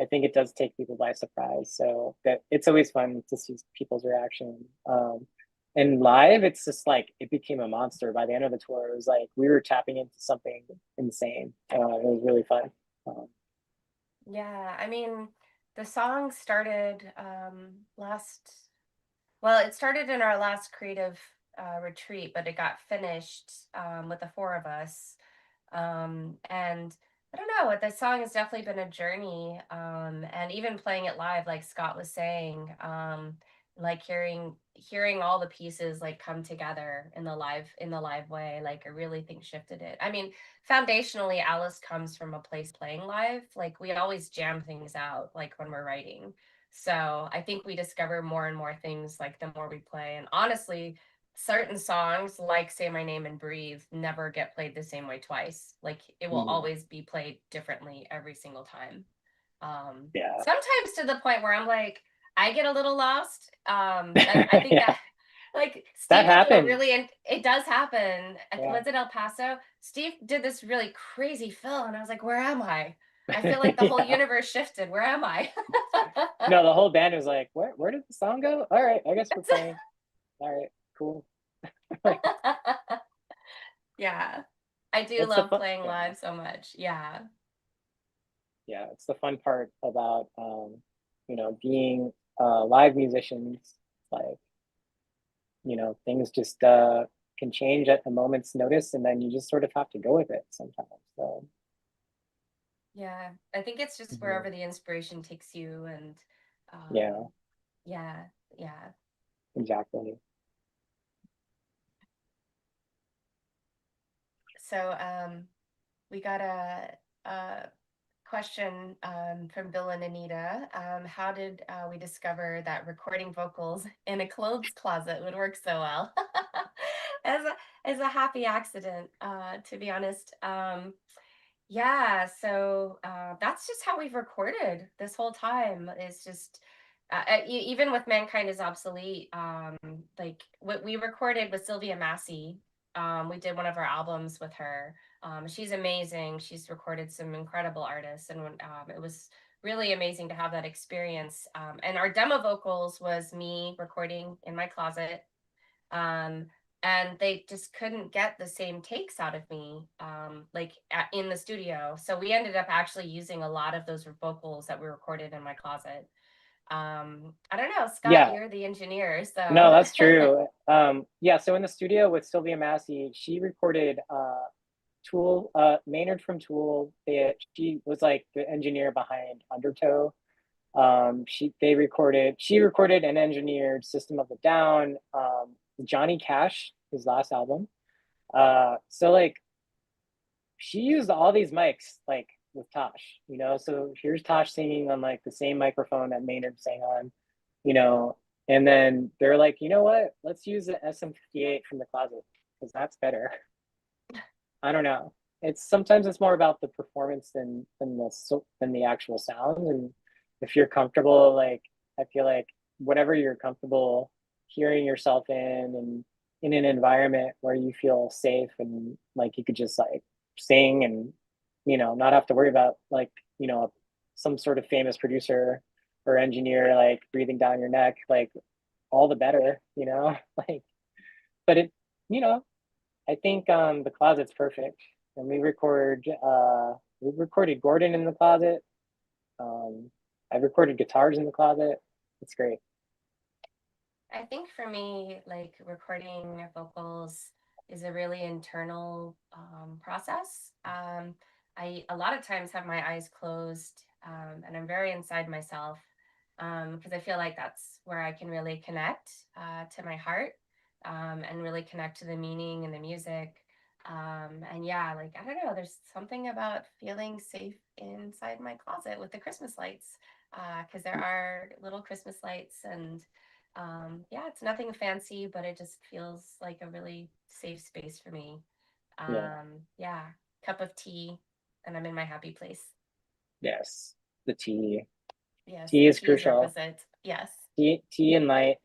[SPEAKER 2] I think it does take people by surprise. So that it's always fun to see people's reaction. And live, it's just like it became a monster. By the end of the tour, it was like we were tapping into something insane. It was really fun. Um,
[SPEAKER 1] Yeah, I mean, the song started well, it started in our last creative retreat, but it got finished with the four of us. And I don't know. The song has definitely been a journey. And even playing it live, like Scott was saying, like hearing all the pieces like come together in the live way, like I really think shifted it. I mean, foundationally, Alice comes from a place playing live. Like we always jam things out, like when we're writing. So I think we discover more and more things like the more we play. And honestly, certain songs like Say My Name and Breathe never get played the same way twice. Like it will
[SPEAKER 2] Mm,
[SPEAKER 1] always be played differently every single time.
[SPEAKER 2] yeah.
[SPEAKER 1] Sometimes to the point where I'm like, I get a little lost. And I think
[SPEAKER 2] Yeah,
[SPEAKER 1] that like
[SPEAKER 2] that
[SPEAKER 1] Steve will do a
[SPEAKER 2] happens.
[SPEAKER 1] really, and it does happen.
[SPEAKER 2] Yeah.
[SPEAKER 1] Was it El Paso? Steve did this really crazy fill, and I was like, where am I? I feel like the whole
[SPEAKER 2] Yeah.
[SPEAKER 1] universe shifted. Where am I?
[SPEAKER 2] No, the whole band was like, where did the song go? All right, I guess we're playing. All right, cool. Like,
[SPEAKER 1] Yeah. I do
[SPEAKER 2] it's the
[SPEAKER 1] love
[SPEAKER 2] fun.
[SPEAKER 1] playing
[SPEAKER 2] Yeah,
[SPEAKER 1] live so much. Yeah.
[SPEAKER 2] yeah, it's the fun part about being live musicians. Like, things just can change at a moment's notice, and then you just sort of have to go with it sometimes. So,
[SPEAKER 1] Yeah. I think it's just
[SPEAKER 2] mhm,
[SPEAKER 1] wherever the inspiration takes you and
[SPEAKER 2] yeah,
[SPEAKER 1] yeah, yeah.
[SPEAKER 2] exactly.
[SPEAKER 1] So we got a question from Bill and Anita. How did we discover that recording vocals in a clothes closet would work so well? as a happy accident, to be honest. Yeah, so that's just how we've recorded this whole time. It's just even with Mankind is Obsolete. Like what we recorded with Sylvia Massey. We did one of our albums with her. She's amazing. She's recorded some incredible artists, and it was really amazing to have that experience. And our demo vocals was me recording in my closet. Um, and they just couldn't get the same takes out of me in the studio, so we ended up actually using a lot of those vocals that we recorded in my closet. I don't know, Scott,
[SPEAKER 2] Yeah,
[SPEAKER 1] you're the engineer,
[SPEAKER 2] no,
[SPEAKER 1] so
[SPEAKER 2] that's true. Yeah, so in the studio with Sylvia Massey, she recorded Tool, Maynard from Tool. She was like the engineer behind Undertow. She recorded and engineered System of a Down, Johnny Cash, his last album. So like she used all these mics like with Tosh, So here's Tosh singing on like the same microphone that Maynard sang on, you know, and then they're like, you know what? Let's use the SM58 from the closet because that's better. I don't know. It's sometimes it's more about the performance than the actual sound. And if you're comfortable, like I feel like whatever you're comfortable hearing yourself and in an environment where you feel safe and like you could just like sing and not have to worry about like some sort of famous producer or engineer like breathing down your neck, like all the better, like but it you know I think the closet's perfect, and we recorded Gordon in the closet. Um, I recorded guitars in the closet. It's great.
[SPEAKER 1] I think for me, like recording vocals is a really internal process. I a lot of times have my eyes closed, and I'm very inside myself because I feel like that's where I can really connect to my heart and really connect to the meaning and the music. And yeah, like I don't know, there's something about feeling safe inside my closet with the Christmas lights because there are little Christmas lights and yeah, it's nothing fancy, but it just feels like a really safe space for me.
[SPEAKER 2] Yeah.
[SPEAKER 1] Yeah, cup of tea, and I'm in my happy place.
[SPEAKER 2] Yes. The tea.
[SPEAKER 1] Yes,
[SPEAKER 2] Tea
[SPEAKER 1] the
[SPEAKER 2] is
[SPEAKER 1] tea is
[SPEAKER 2] crucial.
[SPEAKER 1] requisite. Yes,
[SPEAKER 2] Tea and light.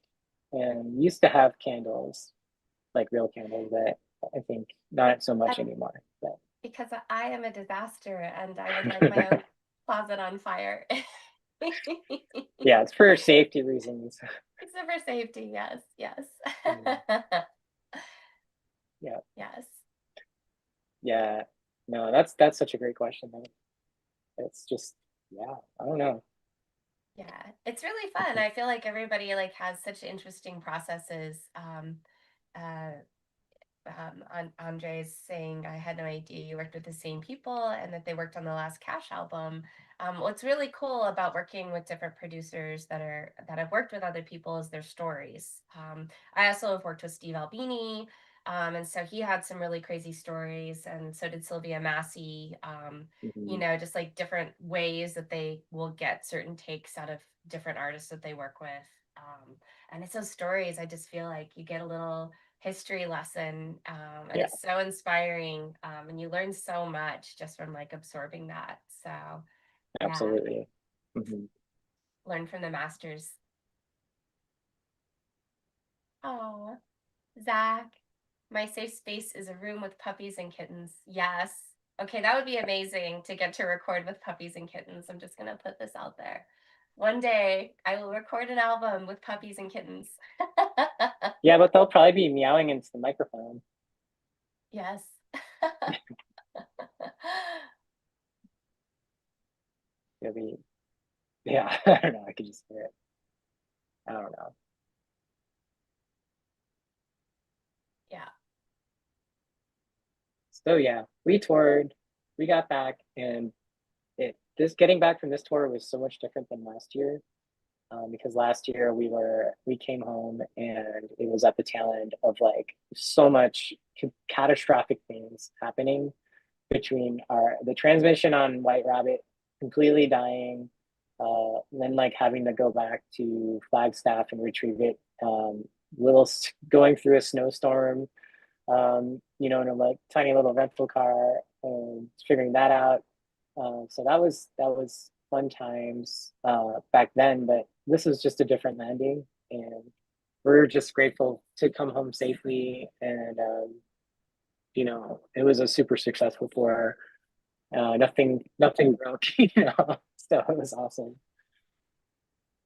[SPEAKER 2] And used to have candles, like real candles, but I think not so much
[SPEAKER 1] and
[SPEAKER 2] anymore. But
[SPEAKER 1] because I am a disaster and I would light my own closet on fire.
[SPEAKER 2] yeah, it's for safety reasons.
[SPEAKER 1] Except for safety, yes, yes.
[SPEAKER 2] Mm, yeah.
[SPEAKER 1] Yes.
[SPEAKER 2] Yeah. No, that's such a great question. It's just yeah, I don't know.
[SPEAKER 1] Yeah, it's really fun. I feel like everybody like has such interesting processes. Uh, Andre's saying, I had no idea you worked with the same people and that they worked on the last Cash album. What's really cool about working with different producers that have worked with other people is their stories. I also have worked with Steve Albini, and so he had some really crazy stories, and so did Sylvia Massey.
[SPEAKER 2] Mhm.
[SPEAKER 1] Just like different ways that they will get certain takes out of different artists that they work with. And it's those stories, I just feel like you get a little history lesson, and
[SPEAKER 2] Yeah,
[SPEAKER 1] it's so inspiring, and you learn so much just from like absorbing that. So yeah,
[SPEAKER 2] absolutely. Hmm.
[SPEAKER 1] learn from the masters. Oh, Zach, my safe space is a room with puppies and kittens. Yes. Okay, that would be amazing to get to record with puppies and kittens. I'm just gonna put this out there. One day I will record an album with puppies and kittens.
[SPEAKER 2] Yeah, but they'll probably be meowing into the microphone.
[SPEAKER 1] Yes.
[SPEAKER 2] It'll be, yeah, I don't know. I could just hear it. I don't know.
[SPEAKER 1] Yeah.
[SPEAKER 2] So yeah, we toured, we got back, and this getting back from this tour was so much different than last year. Because last year we came home and it was at the tail end of like so much catastrophic things happening between the transmission on White Rabbit completely dying, then like having to go back to Flagstaff and retrieve it, little going through a snowstorm, in a like tiny little rental car and figuring that out. So that was fun times back then, but this was just a different landing, and we're just grateful to come home safely. And it was a super successful tour. Nothing broke, so it was awesome.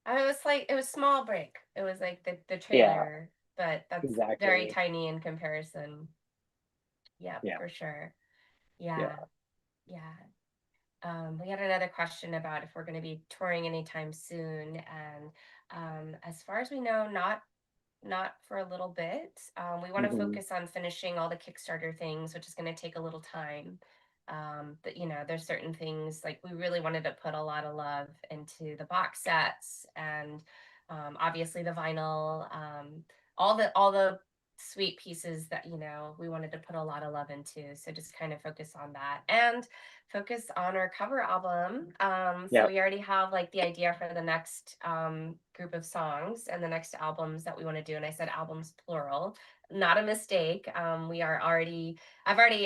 [SPEAKER 1] It was small break. It was like the
[SPEAKER 2] Yeah,
[SPEAKER 1] trailer, but that's very
[SPEAKER 2] exactly.
[SPEAKER 1] tiny in comparison. Yeah,
[SPEAKER 2] Yeah,
[SPEAKER 1] for sure.
[SPEAKER 2] yeah.
[SPEAKER 1] Yeah, yeah. We had another question about if we're going to be touring anytime soon, and as far as we know, not for a little bit. We want to
[SPEAKER 2] Hmm.
[SPEAKER 1] focus on finishing all the Kickstarter things, which is going to take a little time. But there's certain things like we really wanted to put a lot of love into the box sets and obviously the vinyl, all the sweet pieces that we wanted to put a lot of love into. So just kind of focus on that and focus on our cover album. So
[SPEAKER 2] Yeah,
[SPEAKER 1] we already have like the idea for the next group of songs and the next albums that we want to do. And I said albums plural, not a mistake. I've already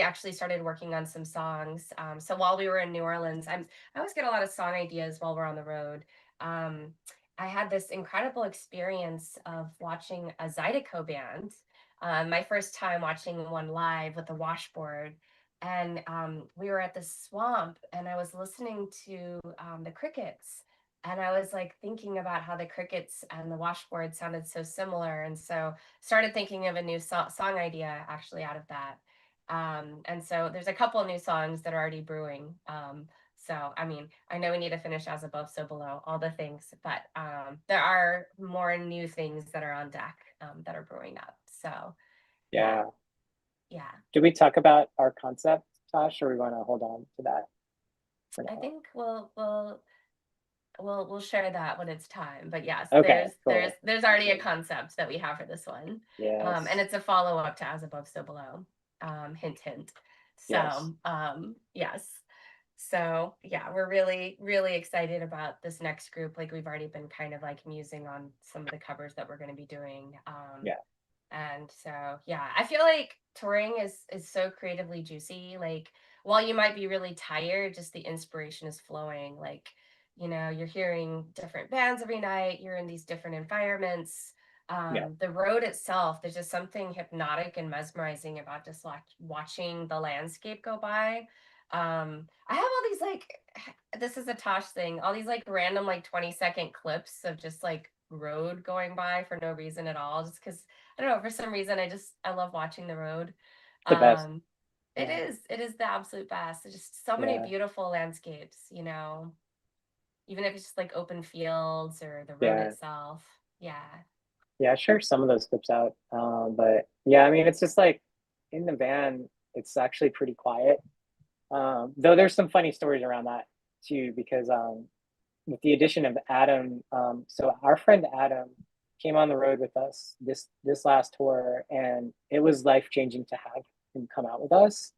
[SPEAKER 1] actually started working on some songs. So while we were in New Orleans, I always get a lot of song ideas while we're on the road. Um, I had this incredible experience of watching a Zydeco band. My first time watching one live with a washboard, and we were at the swamp and I was listening to the crickets, and I was like thinking about how the crickets and the washboard sounded so similar, and so started thinking of a new song idea actually out of that. And so there's a couple of new songs that are already brewing. So I mean, I know we need to finish as above so below, all the things, but there are more new things that are on deck, that are brewing up. So yeah,
[SPEAKER 2] yeah.
[SPEAKER 1] yeah.
[SPEAKER 2] Did we talk about our concept, Tosh, or we want to hold on to that for
[SPEAKER 1] I
[SPEAKER 2] now?
[SPEAKER 1] think we'll share that when it's time. But yes,
[SPEAKER 2] Okay,
[SPEAKER 1] there's
[SPEAKER 2] cool.
[SPEAKER 1] there's already a
[SPEAKER 2] Awesome.
[SPEAKER 1] concept that we have for this one, and
[SPEAKER 2] Yes,
[SPEAKER 1] it's a follow up to As Above, So Below. Hint, hint.
[SPEAKER 2] yes.
[SPEAKER 1] So yes. So yeah, we're really really excited about this next group. Like we've already been kind of like musing on some of the covers that we're going to be doing.
[SPEAKER 2] Yeah,
[SPEAKER 1] And so yeah, I feel like touring is so creatively juicy. Like while you might be really tired, just the inspiration is flowing. Like, you're hearing different bands every night, you're in these different environments.
[SPEAKER 2] yeah.
[SPEAKER 1] The road itself, there's just something hypnotic and mesmerizing about just like watching the landscape go by. I have all these like this is a Tosh thing, all these like random like 20-second clips of just like road going by for no reason at all, just because I don't know, for some reason I love watching the road.
[SPEAKER 2] The best.
[SPEAKER 1] Um, it
[SPEAKER 2] Yeah,
[SPEAKER 1] is it is the absolute best. There's just so many
[SPEAKER 2] yeah,
[SPEAKER 1] beautiful landscapes, even if it's just like open fields or the road
[SPEAKER 2] yeah,
[SPEAKER 1] itself. Yeah.
[SPEAKER 2] yeah. Sure, some of those clips out. But yeah, I mean, it's just like in the van, it's actually pretty quiet. Though there's some funny stories around that too, because with the addition of Adam, so our friend Adam came on the road with us this last tour, and it was life changing to have him come out with us.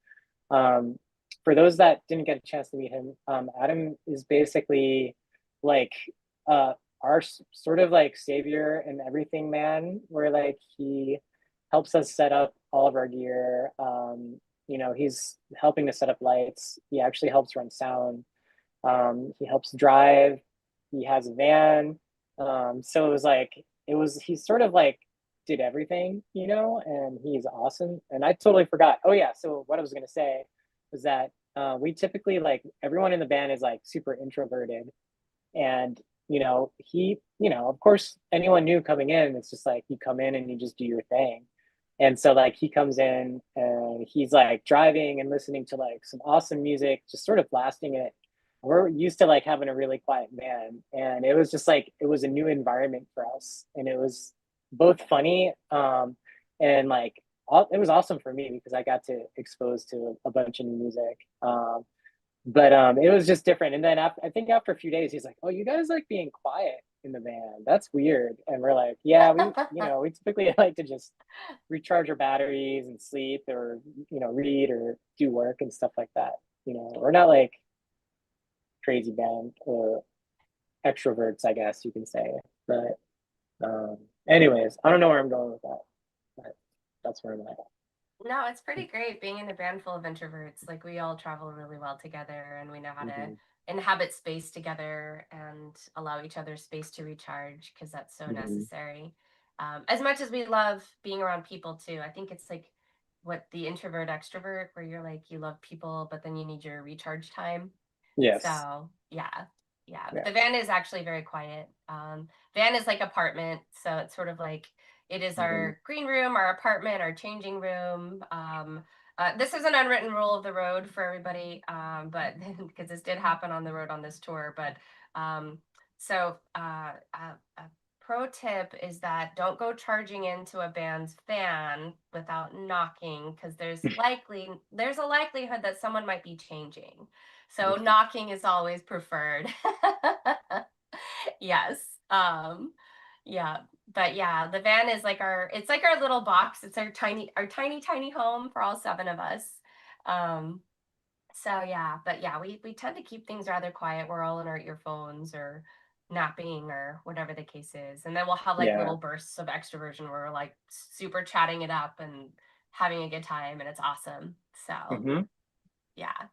[SPEAKER 2] Um, for those that didn't get a chance to meet him, Adam is basically like uh, our sort of like savior and everything man, where like he helps us set up all of our gear. He's helping to set up lights. He actually helps run sound. He helps drive. He has a van. So it was like he sort of like did everything, and he's awesome. And I totally forgot. Oh yeah, so what I was gonna say was that we typically like everyone in the band is like super introverted, and of course, anyone new coming in, it's just like you come in and you just do your thing. And so like he comes in and he's like driving and listening to like some awesome music, just sort of blasting it. We're used to like having a really quiet band, and it was just like it was a new environment for us, and it was both funny and like it was awesome for me because I got to expose to a bunch of new music. But it was just different. And then I think after a few days, he's like, "Oh, you guys like being quiet in the band? That's weird." And we're like, "Yeah, we typically like to just recharge our batteries and sleep, or read or do work and stuff like that. We're not like crazy band or extroverts, I guess you can say. But anyways, I don't know where I'm going with that, but that's where I'm at.
[SPEAKER 1] No, it's pretty great being in a band full of introverts. Like we all travel really well together and we know how to
[SPEAKER 2] Mm-hmm.
[SPEAKER 1] inhabit space together and allow each other space to recharge because that's so
[SPEAKER 2] Mm-hmm.
[SPEAKER 1] necessary. As much as we love being around people too, I think it's like what the introvert extrovert, where you're like, you love people, but then you need your recharge time.
[SPEAKER 2] Yes.
[SPEAKER 1] So yeah, yeah.
[SPEAKER 2] Yeah.
[SPEAKER 1] The van is actually very quiet. Van is like apartment, so it's sort of like it is
[SPEAKER 2] Mm-hmm.
[SPEAKER 1] our green room, our apartment, our changing room. This is an unwritten rule of the road for everybody, but because this did happen on the road on this tour. But um, so a pro tip is that don't go charging into a band's van without knocking, because there's a likelihood that someone might be changing. So
[SPEAKER 2] Mm-hmm.
[SPEAKER 1] knocking is always preferred. Yes. Yeah. But yeah, the van is like it's like our little box. It's our tiny home for all seven of us. Um, so yeah, but yeah, we tend to keep things rather quiet. We're all in our earphones or napping or whatever the case is. And then we'll have like
[SPEAKER 2] Yeah.
[SPEAKER 1] little bursts of extroversion where we're like super chatting it up and having a good time and it's awesome. So
[SPEAKER 2] Mm-hmm.
[SPEAKER 1] yeah.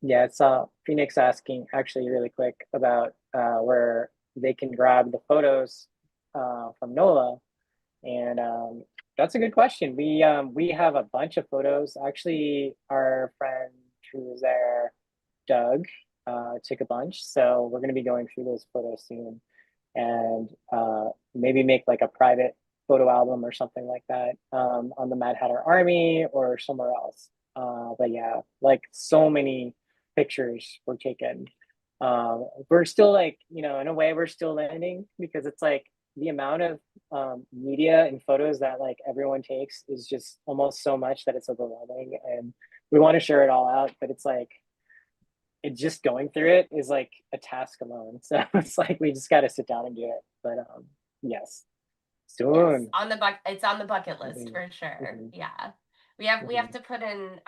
[SPEAKER 2] Yeah, it's Phoenix asking actually really quick about where they can grab the photos from NOLA, and that's a good question. We have a bunch of photos. Actually, our friend who was there, Doug, took a bunch, so we're going to be going through those photos soon, and maybe make like a private photo album or something like that on the Mad Hatter Army or somewhere else. But yeah, like so many pictures were taken. We're still like, in a way, we're still learning because it's like the amount of media and photos that like everyone takes is just almost so much that it's overwhelming. And we want to share it all out, but it's like, it just going through it is like a task alone. So it's like we just got to sit down and do it. But yes,
[SPEAKER 1] Yes,
[SPEAKER 2] soon.
[SPEAKER 1] it's on the bucket list
[SPEAKER 2] Mm-hmm.
[SPEAKER 1] for sure.
[SPEAKER 2] Mm-hmm.
[SPEAKER 1] Yeah. We have
[SPEAKER 2] Mm-hmm.
[SPEAKER 1] to put in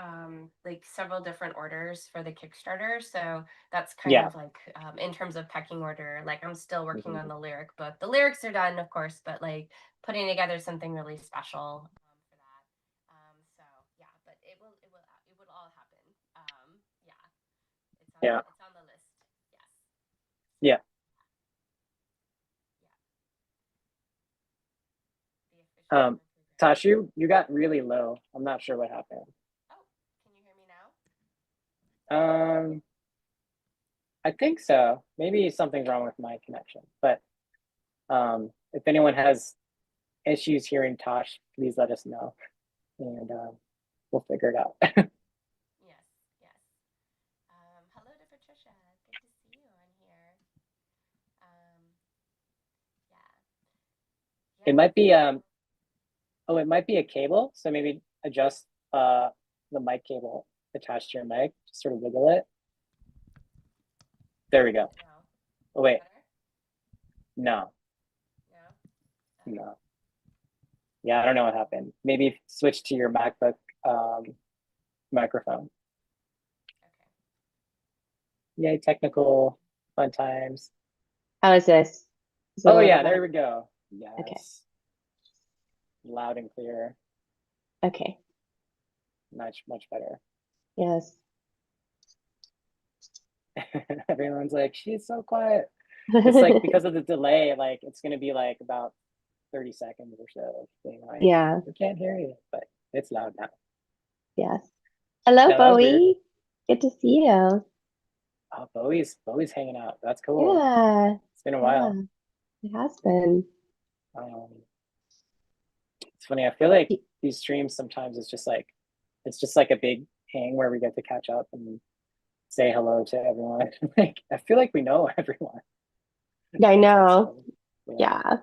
[SPEAKER 1] like several different orders for the Kickstarter. So that's kind
[SPEAKER 2] Yeah.
[SPEAKER 1] of like in terms of pecking order, like I'm still working on
[SPEAKER 2] Mm-hmm.
[SPEAKER 1] the lyric book. The lyrics are done, of course, but like putting together something really special for that. So yeah, but it will all happen. Yeah,
[SPEAKER 2] Yeah.
[SPEAKER 1] it's on the list. Yes. So
[SPEAKER 2] Yeah.
[SPEAKER 1] yeah, the official
[SPEAKER 2] Um,
[SPEAKER 1] tour program.
[SPEAKER 2] Tash, you got really low. I'm not sure what happened.
[SPEAKER 1] Oh, can you hear me now?
[SPEAKER 2] Um, I think so. Maybe something's wrong with my connection. But if anyone has issues hearing Tosh, please let us know, and we'll figure it out.
[SPEAKER 1] Yes, yes. Hello to Patricia. Good to see you on here. Um, yeah,
[SPEAKER 2] It
[SPEAKER 1] yeah.
[SPEAKER 2] might be it might be a cable. So maybe adjust the mic cable attached to your mic, just sort of wiggle it. There we go.
[SPEAKER 1] No.
[SPEAKER 2] Oh wait,
[SPEAKER 1] Better?
[SPEAKER 2] no,
[SPEAKER 1] No.
[SPEAKER 2] no. Yeah, I don't know what happened. Maybe switch to your MacBook microphone.
[SPEAKER 1] Okay.
[SPEAKER 2] Yay, technical fun times.
[SPEAKER 3] How is this? Is it a
[SPEAKER 2] Oh
[SPEAKER 3] little
[SPEAKER 2] yeah, there
[SPEAKER 3] better?
[SPEAKER 2] we go.
[SPEAKER 3] Okay.
[SPEAKER 2] Yes, loud and clear.
[SPEAKER 3] Okay.
[SPEAKER 2] Much better.
[SPEAKER 3] Yes.
[SPEAKER 2] Everyone's like, she's so quiet. It's like because of the delay, like it's gonna be like about 30 seconds or so of being like,
[SPEAKER 3] Yeah.
[SPEAKER 2] we can't hear you, but it's loud now.
[SPEAKER 3] Yes. Hello,
[SPEAKER 2] Yeah, that was weird.
[SPEAKER 3] Bowie. Good to see you.
[SPEAKER 2] Oh, Bowie's hanging out. That's cool.
[SPEAKER 3] Yeah.
[SPEAKER 2] It's been a
[SPEAKER 3] Yeah.
[SPEAKER 2] while.
[SPEAKER 3] It has been.
[SPEAKER 2] Um, it's funny. I feel like
[SPEAKER 3] Y-
[SPEAKER 2] these streams sometimes it's just like a big hang where we get to catch up and say hello to everyone. Like I feel like we know everyone.
[SPEAKER 3] I
[SPEAKER 2] That's
[SPEAKER 3] know.
[SPEAKER 2] awesome. Yeah.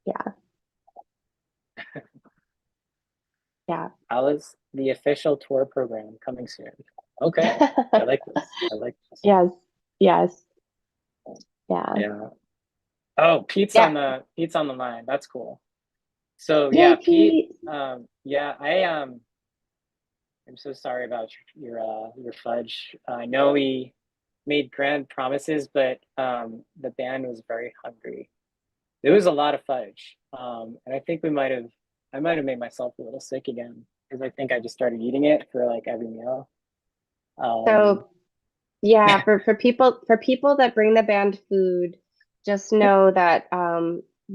[SPEAKER 3] Yeah. Yeah. Yeah.
[SPEAKER 2] Alice, the official tour program coming soon. Okay. I like this. I like this.
[SPEAKER 3] Yes. Yes. Yeah.
[SPEAKER 2] Yeah. Oh,
[SPEAKER 3] Yeah.
[SPEAKER 2] Pete's on the line. That's cool. So
[SPEAKER 3] Yay,
[SPEAKER 2] yeah, Pete,
[SPEAKER 3] Pete.
[SPEAKER 2] yeah, I'm so sorry about your fudge. I know we made grand promises, but the band was very hungry. There was a lot of fudge. And I think I might have made myself a little sick again because I think I just started eating it for like every meal. Um,
[SPEAKER 3] So yeah, for people that bring the band food, just know that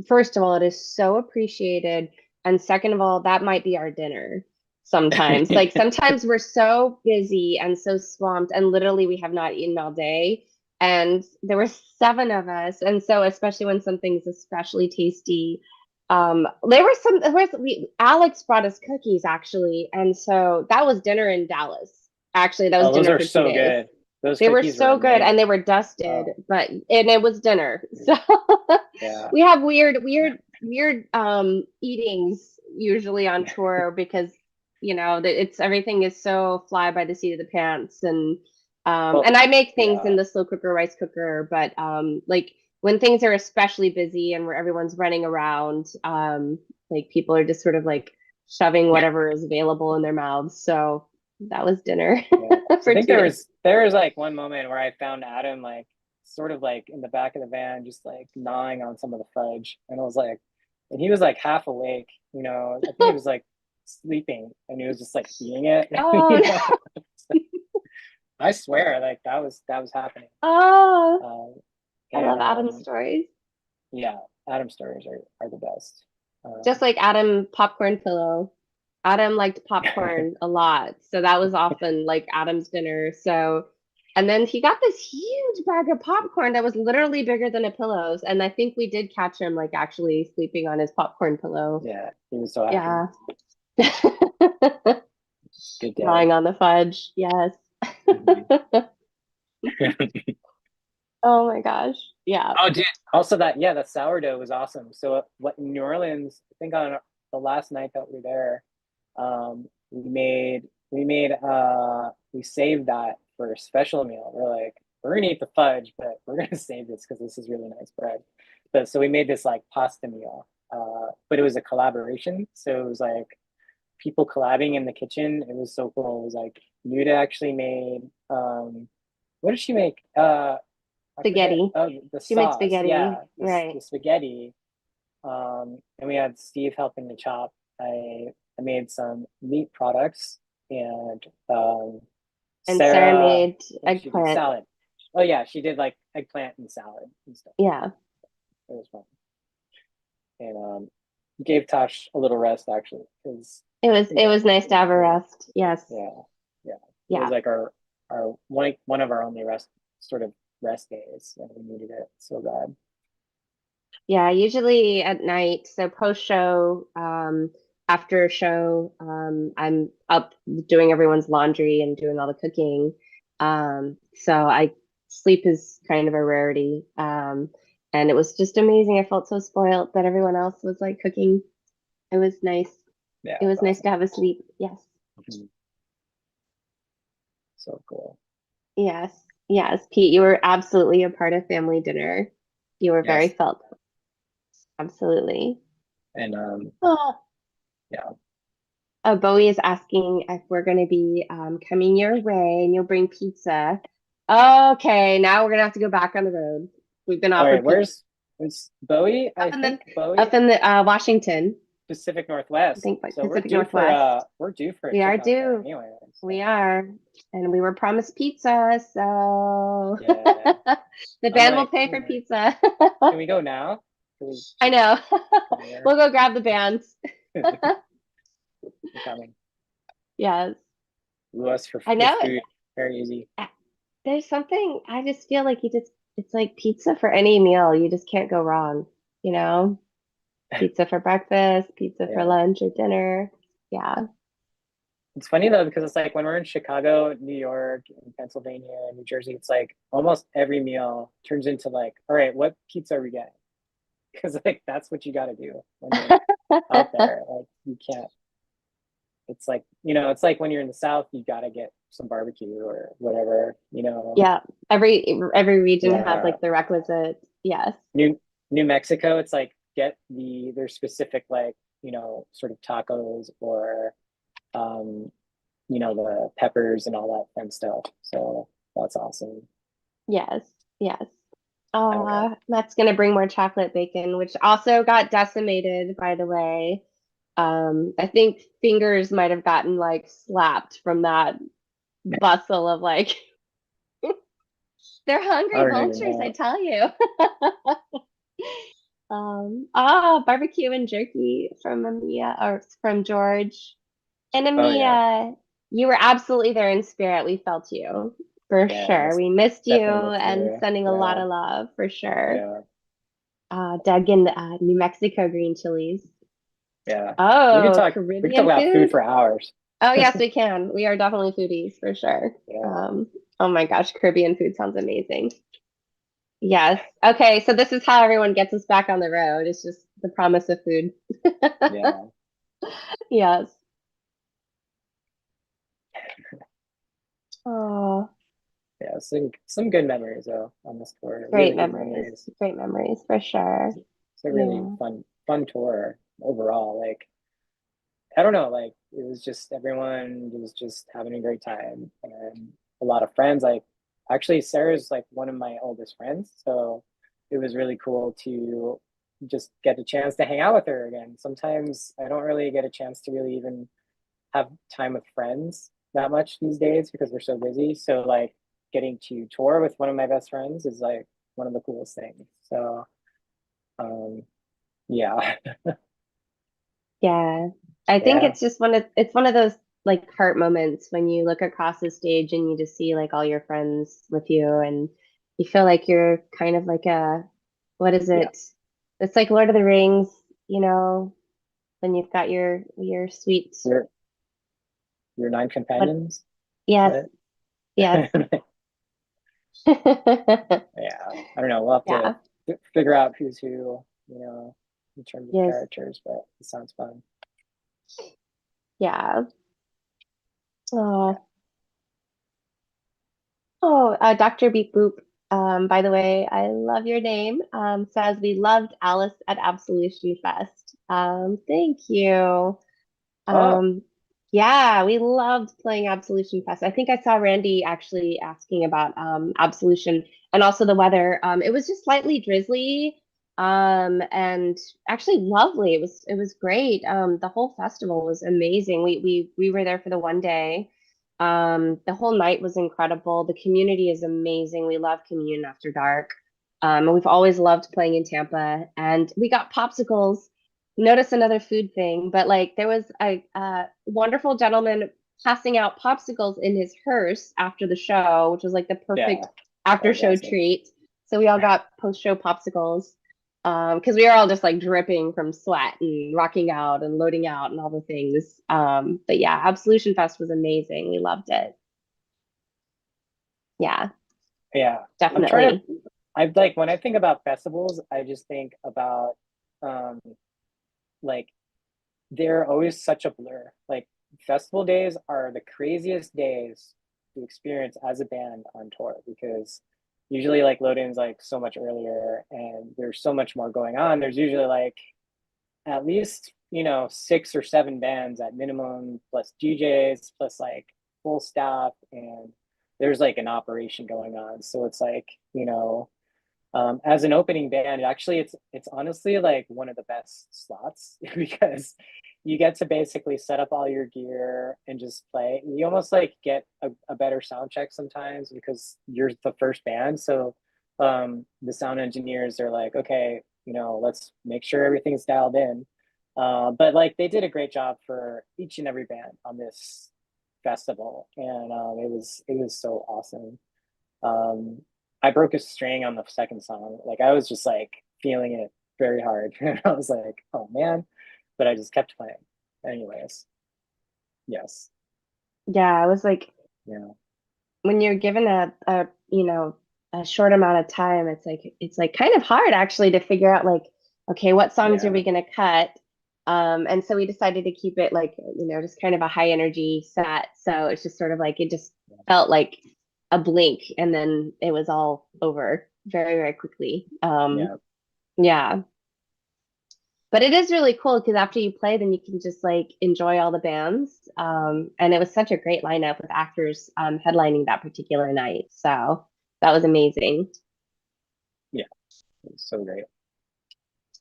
[SPEAKER 3] first of all, it is so appreciated, and second of all, that might be our dinner sometimes. Like sometimes we're so busy and so swamped, and literally we have not eaten all day. And there were seven of us, and so especially when something's especially tasty, there was Alex brought us cookies actually, and so that was dinner in Dallas. Actually, that was
[SPEAKER 2] oh, those
[SPEAKER 3] dinner
[SPEAKER 2] are
[SPEAKER 3] for two
[SPEAKER 2] so
[SPEAKER 3] days.
[SPEAKER 2] good. Those
[SPEAKER 3] They were
[SPEAKER 2] cookies were
[SPEAKER 3] so good and they
[SPEAKER 2] amazing.
[SPEAKER 3] were dusted,
[SPEAKER 2] Oh,
[SPEAKER 3] and it was dinner. So
[SPEAKER 2] yeah.
[SPEAKER 3] we have weird eatings usually on tour because it's everything is so fly by the seat of the pants,
[SPEAKER 2] Well,
[SPEAKER 3] and I make things in
[SPEAKER 2] yeah.
[SPEAKER 3] the slow cooker rice cooker, but like when things are especially busy and where everyone's running around, like people are just sort of like shoving whatever is available in their mouths. So that was dinner
[SPEAKER 2] Yeah. I
[SPEAKER 3] for
[SPEAKER 2] think
[SPEAKER 3] 2 days.
[SPEAKER 2] there was like one moment where I found Adam like sort of like in the back of the van, just like gnawing on some of the fudge. And I was like, and he was like half awake, you know, I think he was like sleeping and he was just like eating it,
[SPEAKER 3] Oh
[SPEAKER 2] you
[SPEAKER 3] no.
[SPEAKER 2] know. I swear, like that was happening.
[SPEAKER 3] Oh, I
[SPEAKER 2] And
[SPEAKER 3] love Adam's stories.
[SPEAKER 2] yeah, Adam stories are the best.
[SPEAKER 3] Just
[SPEAKER 2] Um,
[SPEAKER 3] like Adam popcorn pillow. Adam liked popcorn a lot. So that was often like Adam's dinner. So and then he got this huge bag of popcorn that was literally bigger than a pillows. And I think we did catch him like actually sleeping on his popcorn pillow.
[SPEAKER 2] yeah, he was so happy.
[SPEAKER 3] Yeah.
[SPEAKER 2] Good day.
[SPEAKER 3] Gnawing on the fudge. Yes.
[SPEAKER 2] Mhm.
[SPEAKER 3] Oh my gosh. Yeah.
[SPEAKER 2] Oh, dude. Also, that sourdough was awesome. So, what in New Orleans? I think on the last night that we were there, we saved that for a special meal. We're like, we're gonna eat the fudge, but we're gonna save this because this is really nice bread. But so we made this like pasta meal, but it was a collaboration. So it was like people collabing in the kitchen. It was so cool. It was like Nuda actually made what did she make? I forget.
[SPEAKER 3] Spaghetti.
[SPEAKER 2] Oh, the
[SPEAKER 3] She made
[SPEAKER 2] sauce.
[SPEAKER 3] spaghetti.
[SPEAKER 2] Yeah,
[SPEAKER 3] Right.
[SPEAKER 2] the spaghetti. And we had Steve helping to chop. I made some meat products and
[SPEAKER 3] And Sarah
[SPEAKER 2] Sarah,
[SPEAKER 3] made
[SPEAKER 2] what did she do?
[SPEAKER 3] eggplant.
[SPEAKER 2] Salad. Oh yeah, she did like eggplant and salad and stuff.
[SPEAKER 3] Yeah.
[SPEAKER 2] It was fun. And gave Tosh a little rest actually because
[SPEAKER 3] It was nice to have a rest. Yes.
[SPEAKER 2] yeah, yeah. It was
[SPEAKER 3] Yeah.
[SPEAKER 2] like our one of our only sort of rest days and we needed it so bad.
[SPEAKER 3] Yeah, usually at night. So post show, after show, I'm up doing everyone's laundry and doing all the cooking. So I sleep is kind of a rarity. And it was just amazing. I felt so spoiled that everyone else was like cooking. It was nice.
[SPEAKER 2] Yeah,
[SPEAKER 3] It was
[SPEAKER 2] it's
[SPEAKER 3] nice to
[SPEAKER 2] awesome.
[SPEAKER 3] have a sleep. Yes.
[SPEAKER 2] Mhm. So cool.
[SPEAKER 3] Yes. Yes. Pete, you were absolutely a part of family dinner. You were very
[SPEAKER 2] Yes.
[SPEAKER 3] felt. Absolutely.
[SPEAKER 2] And
[SPEAKER 3] Oh,
[SPEAKER 2] yeah.
[SPEAKER 3] Bowie is asking if we're going to be coming your way and you'll bring pizza. Okay, now we're going to have to go back on the road. We've been
[SPEAKER 2] All right,
[SPEAKER 3] offered pizza
[SPEAKER 2] where's Bowie? I
[SPEAKER 3] up in the
[SPEAKER 2] think Bowie
[SPEAKER 3] up in the Washington.
[SPEAKER 2] Pacific
[SPEAKER 3] I
[SPEAKER 2] Northwest.
[SPEAKER 3] think like
[SPEAKER 2] So
[SPEAKER 3] Pacific Northwest.
[SPEAKER 2] we're due for a
[SPEAKER 3] We are
[SPEAKER 2] trip out there
[SPEAKER 3] due.
[SPEAKER 2] anyway.
[SPEAKER 3] We
[SPEAKER 2] So
[SPEAKER 3] are. And we were promised pizza, so
[SPEAKER 2] yeah.
[SPEAKER 3] the
[SPEAKER 2] I'm
[SPEAKER 3] band will
[SPEAKER 2] like,
[SPEAKER 3] pay for pizza.
[SPEAKER 2] can we go now? Can we
[SPEAKER 3] I
[SPEAKER 2] just
[SPEAKER 3] know.
[SPEAKER 2] come here?
[SPEAKER 3] We'll go grab the bands.
[SPEAKER 2] We're coming.
[SPEAKER 3] Yes.
[SPEAKER 2] US for
[SPEAKER 3] I
[SPEAKER 2] with
[SPEAKER 3] know.
[SPEAKER 2] food. Very easy.
[SPEAKER 3] There's something I just feel like it's like pizza for any meal. You just can't go wrong, you know? Pizza for breakfast, pizza for
[SPEAKER 2] Yeah.
[SPEAKER 3] lunch or dinner. Yeah.
[SPEAKER 2] It's funny though, because it's like when we're in Chicago, New York, and Pennsylvania, New Jersey, it's like almost every meal turns into like, all right, what pizza are we getting? Because like that's what you got to do when you're out there. Like you can't. It's like it's like when you're in the South, you got to get some barbecue or whatever.
[SPEAKER 3] Yeah. Every region has
[SPEAKER 2] Yeah.
[SPEAKER 3] like the requisite. Yes.
[SPEAKER 2] New Mexico, it's like get their specific like sort of tacos or um the peppers and all that fun stuff. So that's awesome.
[SPEAKER 3] Yes. Yes.
[SPEAKER 2] Oh yeah.
[SPEAKER 3] That's gonna bring more chocolate bacon, which also got decimated, by the way. I think fingers might have gotten like slapped from that bustle of like they're
[SPEAKER 2] I
[SPEAKER 3] hungry
[SPEAKER 2] don't even
[SPEAKER 3] vultures, I
[SPEAKER 2] know.
[SPEAKER 3] tell you. Barbecue and jerky from Amia or from George. And
[SPEAKER 2] Oh yeah.
[SPEAKER 3] Amia, you were absolutely there in spirit. We felt you for
[SPEAKER 2] Yeah,
[SPEAKER 3] sure. We missed you
[SPEAKER 2] definitely miss
[SPEAKER 3] and
[SPEAKER 2] you.
[SPEAKER 3] sending a lot
[SPEAKER 2] Yeah.
[SPEAKER 3] of love for sure.
[SPEAKER 2] Yeah.
[SPEAKER 3] Dug in New Mexico green chilies.
[SPEAKER 2] Yeah.
[SPEAKER 3] Oh,
[SPEAKER 2] We could talk
[SPEAKER 3] Caribbean
[SPEAKER 2] about food
[SPEAKER 3] food.
[SPEAKER 2] for hours.
[SPEAKER 3] Oh, yes, we can. We are definitely foodies for sure.
[SPEAKER 2] Yeah.
[SPEAKER 3] Oh my gosh, Caribbean food sounds amazing. Yes. Okay, so this is how everyone gets us back on the road. It's just the promise of food.
[SPEAKER 2] Yeah.
[SPEAKER 3] Yes. Oh,
[SPEAKER 2] Yeah. Some good memories though on this tour.
[SPEAKER 3] great
[SPEAKER 2] Really good
[SPEAKER 3] memories.
[SPEAKER 2] memories.
[SPEAKER 3] Great memories for sure.
[SPEAKER 2] It's a really
[SPEAKER 3] Yeah.
[SPEAKER 2] fun tour overall. Like I don't know, like it was just everyone was just having a great time and a lot of friends. Like actually Sarah's like one of my oldest friends, so it was really cool to just get a chance to hang out with her again. Sometimes I don't really get a chance to really even have time with friends that much these days because we're so busy. So like getting to tour with one of my best friends is like one of the coolest things. So um yeah.
[SPEAKER 3] Yeah. I think
[SPEAKER 2] Yeah.
[SPEAKER 3] it's one of those like heart moments when you look across the stage and you just see like all your friends with you and you feel like you're kind of like what is
[SPEAKER 2] Yeah.
[SPEAKER 3] it? It's like Lord of the Rings, you know, when you've got your sweet
[SPEAKER 2] Your your nine
[SPEAKER 3] what
[SPEAKER 2] companions.
[SPEAKER 3] yes,
[SPEAKER 2] Right?
[SPEAKER 3] yes.
[SPEAKER 2] Yeah, I don't know. We'll have to
[SPEAKER 3] Yeah.
[SPEAKER 2] figure out who's who, in terms of
[SPEAKER 3] Yes.
[SPEAKER 2] characters, but it sounds fun.
[SPEAKER 3] Yeah. Oh, Dr. Beep Boop. By the way, I love your name. Says we loved Alice at Absolution Fest. Thank you.
[SPEAKER 2] Oh,
[SPEAKER 3] Um, yeah, we loved playing Absolution Fest. I think I saw Randy actually asking about Absolution and also the weather. It was just slightly drizzly, and actually lovely. It was great. The whole festival was amazing. We were there for the one day. The whole night was incredible. The community is amazing. We love Communion After Dark. And we've always loved playing in Tampa, and we got popsicles. Notice another food thing, but like there was a wonderful gentleman passing out popsicles in his hearse after the show, which was like the
[SPEAKER 2] yeah,
[SPEAKER 3] perfect
[SPEAKER 2] that
[SPEAKER 3] after
[SPEAKER 2] was
[SPEAKER 3] show
[SPEAKER 2] awesome.
[SPEAKER 3] treat. So we all got post show popsicles because we were all just like dripping from sweat and rocking out and loading out and all the things. But yeah, Absolution Fest was amazing. We loved it. Yeah,
[SPEAKER 2] Yeah, I'm trying to.
[SPEAKER 3] definitely.
[SPEAKER 2] I like when I think about festivals, I just think about um like they're always such a blur. Like festival days are the craziest days to experience as a band on tour because usually like load-in's like so much earlier and there's so much more going on. There's usually like at least, 6 or 7 bands at minimum, plus DJs, plus like full staff, and there's like an operation going on. So it's like, as an opening band, actually it's honestly like one of the best slots because you get to basically set up all your gear and just play. You almost like get a better sound check sometimes because you're the first band. So the sound engineers are like, okay, let's make sure everything's dialed in. But like they did a great job for each and every band on this festival, and it was so awesome. I broke a string on the second song. Like I was just like feeling it very hard. And I was like, oh man, but I just kept playing. Anyways, yes.
[SPEAKER 3] Yeah, I was like,
[SPEAKER 2] Yeah.
[SPEAKER 3] when you're given a short amount of time, it's like kind of hard actually to figure out like, okay, what songs are
[SPEAKER 2] Yeah.
[SPEAKER 3] we gonna cut? And so we decided to keep it like, just kind of a high energy set. So it's just sort of like it just felt like a blink and then it was all over very, very quickly.
[SPEAKER 2] Yeah.
[SPEAKER 3] Yeah. But it is really cool because after you play, then you can just like enjoy all the bands. And it was such a great lineup with actors headlining that particular night. So that was amazing.
[SPEAKER 2] Yeah. It's so great.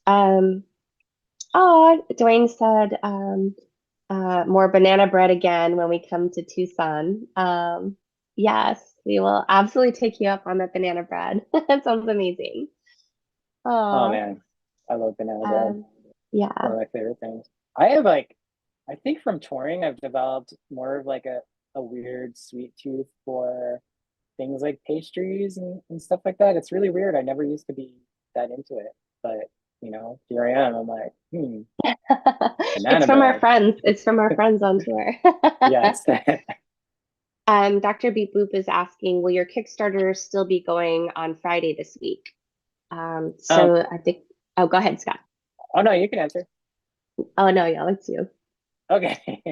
[SPEAKER 3] Um, oh, Dwayne said more banana bread again when we come to Tucson. Yes, we will absolutely take you up on that banana bread. That sounds amazing.
[SPEAKER 2] Oh
[SPEAKER 3] Oh,
[SPEAKER 2] man, I love banana bread.
[SPEAKER 3] um, yeah.
[SPEAKER 2] One of my favorite things. I have like, I think from touring, I've developed more of like a weird sweet tooth for things like pastries and stuff like that. It's really weird. I never used to be that into it, but here I am. I'm like,
[SPEAKER 3] It's
[SPEAKER 2] banana
[SPEAKER 3] from our
[SPEAKER 2] bread.
[SPEAKER 3] friends. It's from our friends on tour.
[SPEAKER 2] Yes.
[SPEAKER 3] Dr. Beep Boop is asking, will your Kickstarter still be going on Friday this week?
[SPEAKER 2] Um,
[SPEAKER 3] So I think, oh, go ahead, Scott.
[SPEAKER 2] oh no, you can answer.
[SPEAKER 3] Oh, no, yeah, it's you.
[SPEAKER 2] Okay.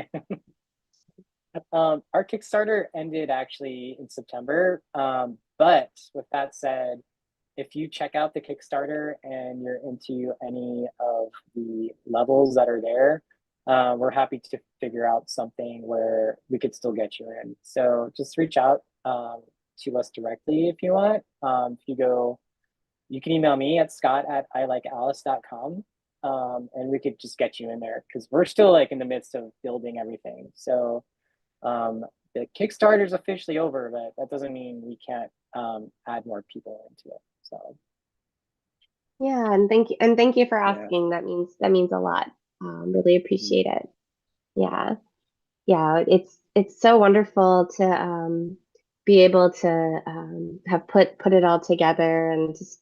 [SPEAKER 2] Our Kickstarter ended actually in September. But with that said, if you check out the Kickstarter and you're into any of the levels that are there, we're happy to figure out something where we could still get you in. So just reach out to us directly if you want. You can email me at scott@ilikealice.com, and we could just get you in there because we're still like in the midst of building everything. So um, the Kickstarter is officially over, but that doesn't mean we can't add more people into it. So
[SPEAKER 3] Yeah, and thank you for
[SPEAKER 2] yeah,
[SPEAKER 3] asking. That means a lot. Really appreciate it. Yeah. Yeah, it's so wonderful to be able to have put it all together and just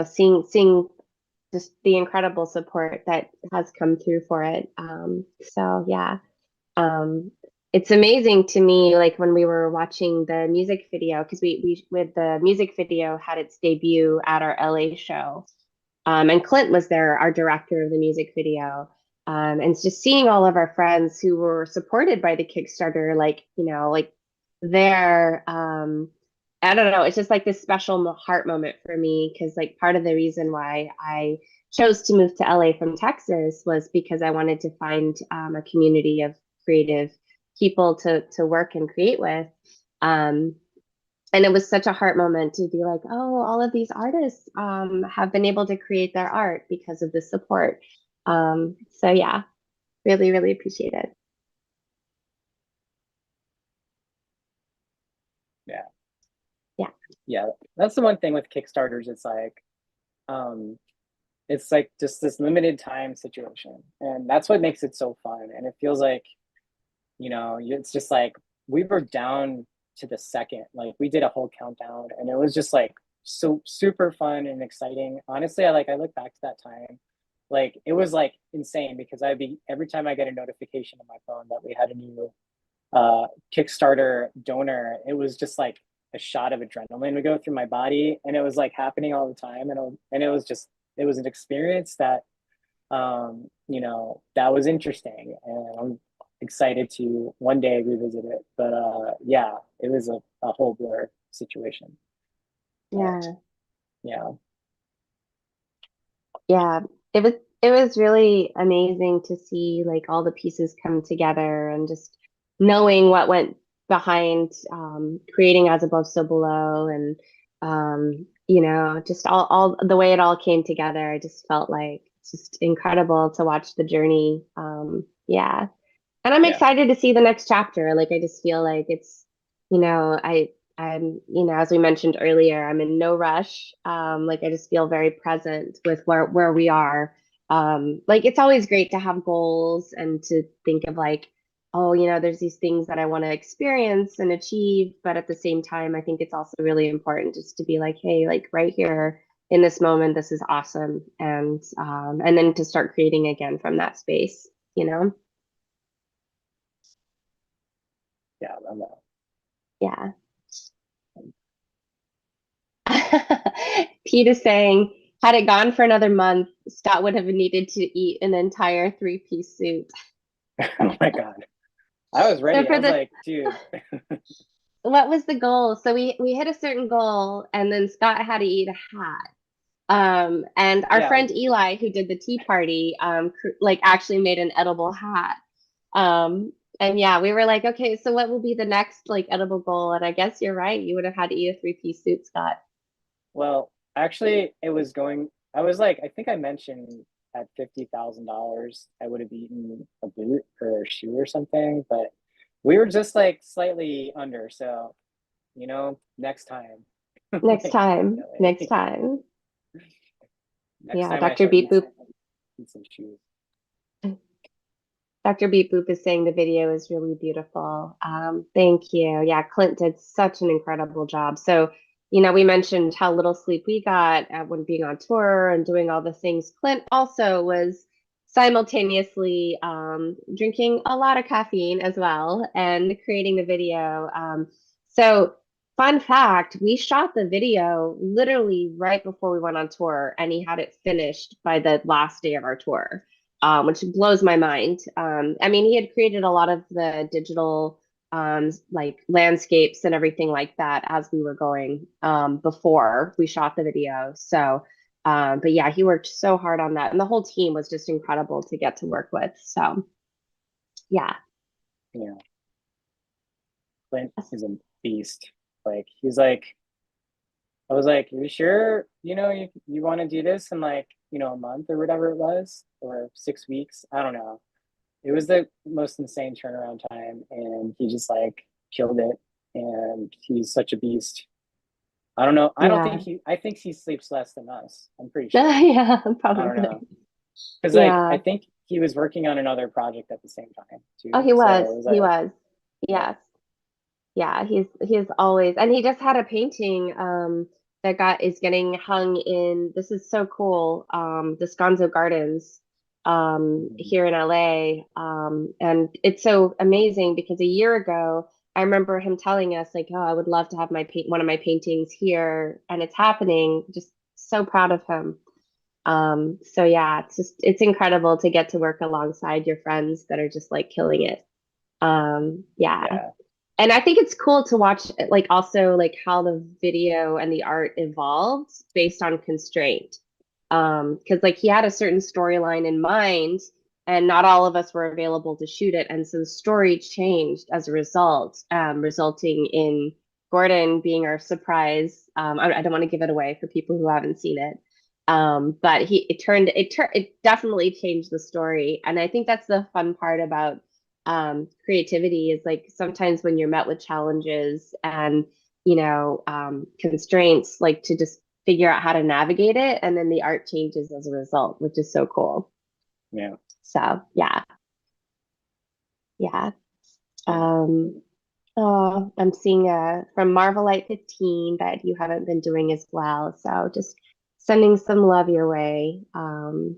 [SPEAKER 3] seeing just the incredible support that has come through for it. So yeah, um, it's amazing to me, like when we were watching the music video, because we with the music video had its debut at our LA show. And Clint was there, our director of the music video. And just seeing all of our friends who were supported by the Kickstarter, like there, I don't know, it's just like this special heart moment for me because like part of the reason why I chose to move to LA from Texas was because I wanted to find a community of creative people to work and create with. Um, and it was such a heart moment to be like, oh, all of these artists have been able to create their art because of the support. So yeah, really, really appreciate it.
[SPEAKER 2] yeah,
[SPEAKER 3] Yeah.
[SPEAKER 2] yeah. That's the one thing with Kickstarters. Um, it's like just this limited time situation, and that's what makes it so fun. And it feels like it's just like we were down to the second. Like we did a whole countdown, and it was just like so super fun and exciting. Honestly, I look back to that time, like it was like insane because every time I get a notification on my phone that we had a new Kickstarter donor, it was just like a shot of adrenaline would go through my body, and it was like happening all the time, and it was an experience that you know, that was interesting, and I'm excited to one day revisit it. But yeah, it was a whole blur situation. But
[SPEAKER 3] Yeah.
[SPEAKER 2] yeah,
[SPEAKER 3] Yeah. It was really amazing to see like all the pieces come together and just knowing what went behind creating As Above, So Below and just all the way it all came together. I just felt like it's just incredible to watch the journey. Yeah. And I'm
[SPEAKER 2] yeah,
[SPEAKER 3] excited to see the next chapter. Like I just feel like it's, I'm, as we mentioned earlier, I'm in no rush. Like I just feel very present with where we are. Like it's always great to have goals and to think of like, oh, there's these things that I want to experience and achieve. But at the same time, I think it's also really important just to be like, hey, like right here in this moment, this is awesome. And then to start creating again from that space, you know?
[SPEAKER 2] yeah.
[SPEAKER 3] Yeah. Pete is saying, had it gone for another month, Scott would have needed to eat an entire three-piece suit.
[SPEAKER 2] Oh my God, I was
[SPEAKER 3] So
[SPEAKER 2] ready. I
[SPEAKER 3] for
[SPEAKER 2] was
[SPEAKER 3] the
[SPEAKER 2] like, dude.
[SPEAKER 3] what was the goal? So we hit a certain goal, and then Scott had to eat a hat. And our
[SPEAKER 2] Yeah,
[SPEAKER 3] friend Eli, who did the tea party, like actually made an edible hat. And yeah, we were like, okay, so what will be the next like edible goal? And I guess you're right. You would have had to eat a three-piece suit, Scott.
[SPEAKER 2] well, actually, it was going. I was like, I think I mentioned at $50,000, I would have eaten a boot or a shoe or something, but we were just like slightly under. So, you know, next time,
[SPEAKER 3] Next
[SPEAKER 2] like
[SPEAKER 3] time. Next
[SPEAKER 2] definitely,
[SPEAKER 3] time.
[SPEAKER 2] next
[SPEAKER 3] Yeah,
[SPEAKER 2] time I
[SPEAKER 3] Dr.
[SPEAKER 2] shall
[SPEAKER 3] Beep Boop.
[SPEAKER 2] eat some shoes.
[SPEAKER 3] Dr. Beep Boop is saying the video is really beautiful. Thank you. Yeah, Clint did such an incredible job. So, we mentioned how little sleep we got when being on tour and doing all the things. Clint also was simultaneously drinking a lot of caffeine as well and creating the video. So, fun fact, we shot the video literally right before we went on tour, and he had it finished by the last day of our tour, which blows my mind. I mean, he had created a lot of the digital like landscapes and everything like that as we were going before we shot the video. So, but yeah, he worked so hard on that, and the whole team was just incredible to get to work with. So, yeah.
[SPEAKER 2] Yeah, Clint is a beast. Like he's like, I was like, you sure, you want to do this in like, a month or whatever it was, or 6 weeks? I don't know. It was the most insane turnaround time, and he just like killed it. And he's such a beast. I don't know.
[SPEAKER 3] Yeah.
[SPEAKER 2] I think he sleeps less than us. I'm pretty sure.
[SPEAKER 3] Yeah,
[SPEAKER 2] I don't
[SPEAKER 3] probably.
[SPEAKER 2] know. Because like I
[SPEAKER 3] Yeah.
[SPEAKER 2] think he was working on another project at the same time
[SPEAKER 3] Oh,
[SPEAKER 2] too.
[SPEAKER 3] he
[SPEAKER 2] So
[SPEAKER 3] was.
[SPEAKER 2] it was
[SPEAKER 3] He
[SPEAKER 2] like,
[SPEAKER 3] was.
[SPEAKER 2] yeah.
[SPEAKER 3] Yes. Yeah, he's always, and he just had a painting that got is getting hung in, this is so cool, the Sconzo Gardens
[SPEAKER 2] Mhm.
[SPEAKER 3] here in LA. And it's so amazing because a year ago I remember him telling us like, oh, I would love to have one of my paintings here, and it's happening. Just so proud of him. So yeah, it's incredible to get to work alongside your friends that are just like killing it. Yeah.
[SPEAKER 2] Yeah.
[SPEAKER 3] And I think it's cool to watch like also like how the video and the art evolved based on constraint. Because like he had a certain storyline in mind, and not all of us were available to shoot it. And so the story changed as a result, resulting in Gordon being our surprise. I don't want to give it away for people who haven't seen it. But it definitely changed the story. And I think that's the fun part about creativity is like sometimes when you're met with challenges and constraints, like to just figure out how to navigate it, and then the art changes as a result, which is so cool.
[SPEAKER 2] Yeah.
[SPEAKER 3] So yeah.
[SPEAKER 2] Yeah.
[SPEAKER 3] um oh, I'm seeing from Marvelite 15 that you haven't been doing as well, so just sending some love your way, um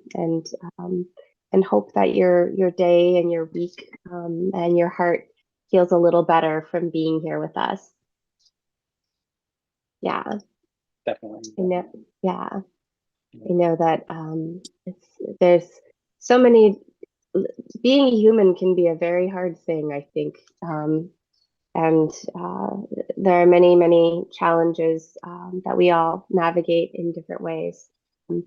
[SPEAKER 3] and hope that your day and your week and your heart feels a little better from being here with us. Yeah,
[SPEAKER 2] Definitely.
[SPEAKER 3] I know. Yeah, I
[SPEAKER 2] Yeah.
[SPEAKER 3] know that there's so many, being a human can be a very hard thing, I think. And there are many, many challenges that we all navigate in different ways. Um,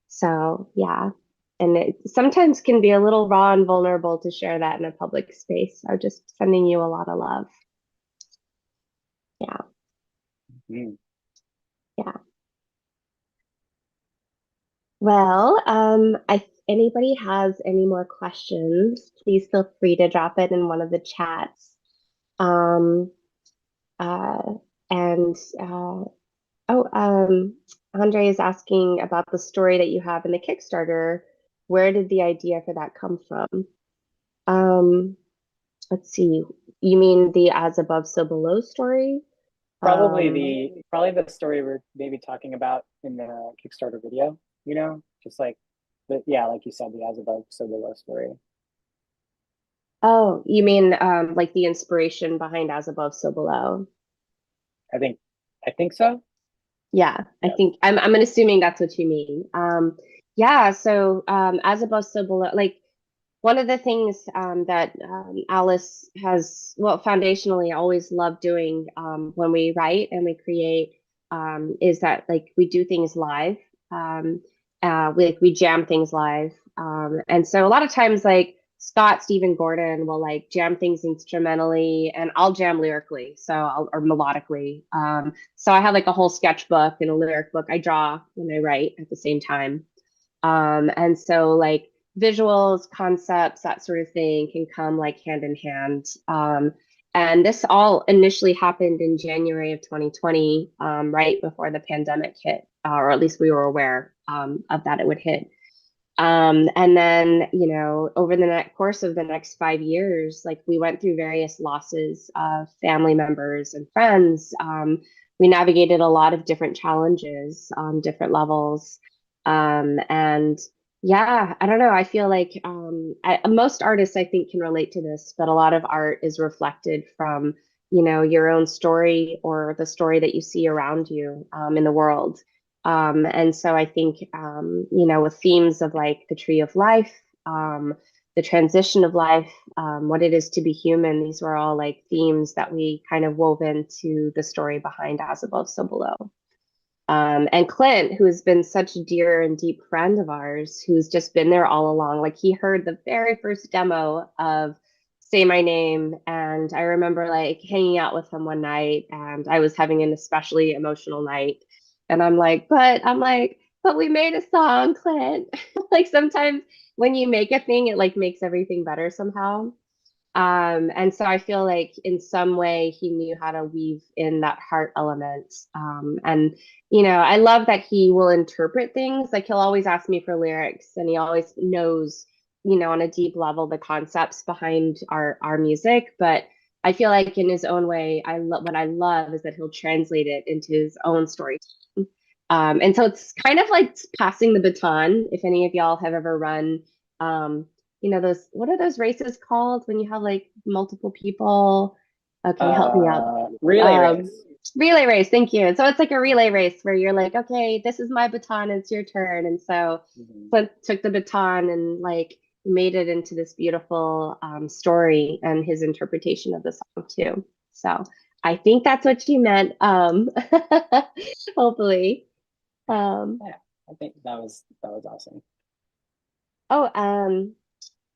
[SPEAKER 3] so, yeah. And it sometimes can be a little raw and vulnerable to share that in a public space. So, just sending you a lot of love. Yeah.
[SPEAKER 2] Mm.
[SPEAKER 3] Yeah. Well, if anybody has any more questions, please feel free to drop it in one of the chats. Um, uh, and Oh, Andre is asking about the story that you have in the Kickstarter. Where did the idea for that come from? Um, let's see. You mean the As Above, So Below story?
[SPEAKER 2] Probably the story we're maybe talking about in the Kickstarter video, just like yeah, like you said, the as above, so below story.
[SPEAKER 3] Oh, you mean like the inspiration behind As Above, So Below?
[SPEAKER 2] I think so.
[SPEAKER 3] Yeah, I
[SPEAKER 2] Yes.
[SPEAKER 3] think I'm assuming that's what you mean. Yeah, so As Above, So Below, like one of the things that Alice has, well, foundationally always loved doing when we write and we create is that like we do things live. We jam things live. And so a lot of times, like Scott, Stephen Gordon will like jam things instrumentally, and I'll jam lyrically, or melodically. So I have like a whole sketchbook and a lyric book. I draw when I write at the same time. And so like visuals, concepts, that sort of thing can come like hand in hand. And this all initially happened in January of 2020, right before the pandemic hit, or at least we were aware of that it would hit. And then, over the course of the next 5 years, like we went through various losses of family members and friends. We navigated a lot of different challenges on different levels. And yeah, I don't know. I feel like most artists, I think, can relate to this, but a lot of art is reflected from, your own story or the story that you see around you in the world. And so I think, with themes of like the tree of life, the transition of life, what it is to be human, these were all like themes that we kind of wove into the story behind As Above, So Below. And Clint, who has been such a dear and deep friend of ours, who's just been there all along, like he heard the very first demo of Say My Name. And I remember like hanging out with him one night, and I was having an especially emotional night. And but we made a song, Clint. Like sometimes when you make a thing, it like makes everything better somehow. And so I feel like in some way he knew how to weave in that heart element. And I love that he will interpret things. Like he'll always ask me for lyrics, and he always knows, on a deep level, the concepts behind our music. But I feel like in his own way, what I love is that he'll translate it into his own story. And so it's kind of like passing the baton. If any of y'all have ever run, those, what are those races called when you have like multiple people? Okay, help me out.
[SPEAKER 2] Relay race.
[SPEAKER 3] Relay race, thank you. So it's like a relay race where you're like, okay, this is my baton, it's your turn. And so Clint took the baton and like made it into this beautiful story, and his interpretation of the song too. So I think that's what you meant. Hopefully.
[SPEAKER 2] Yeah, I think that was awesome.
[SPEAKER 3] Oh,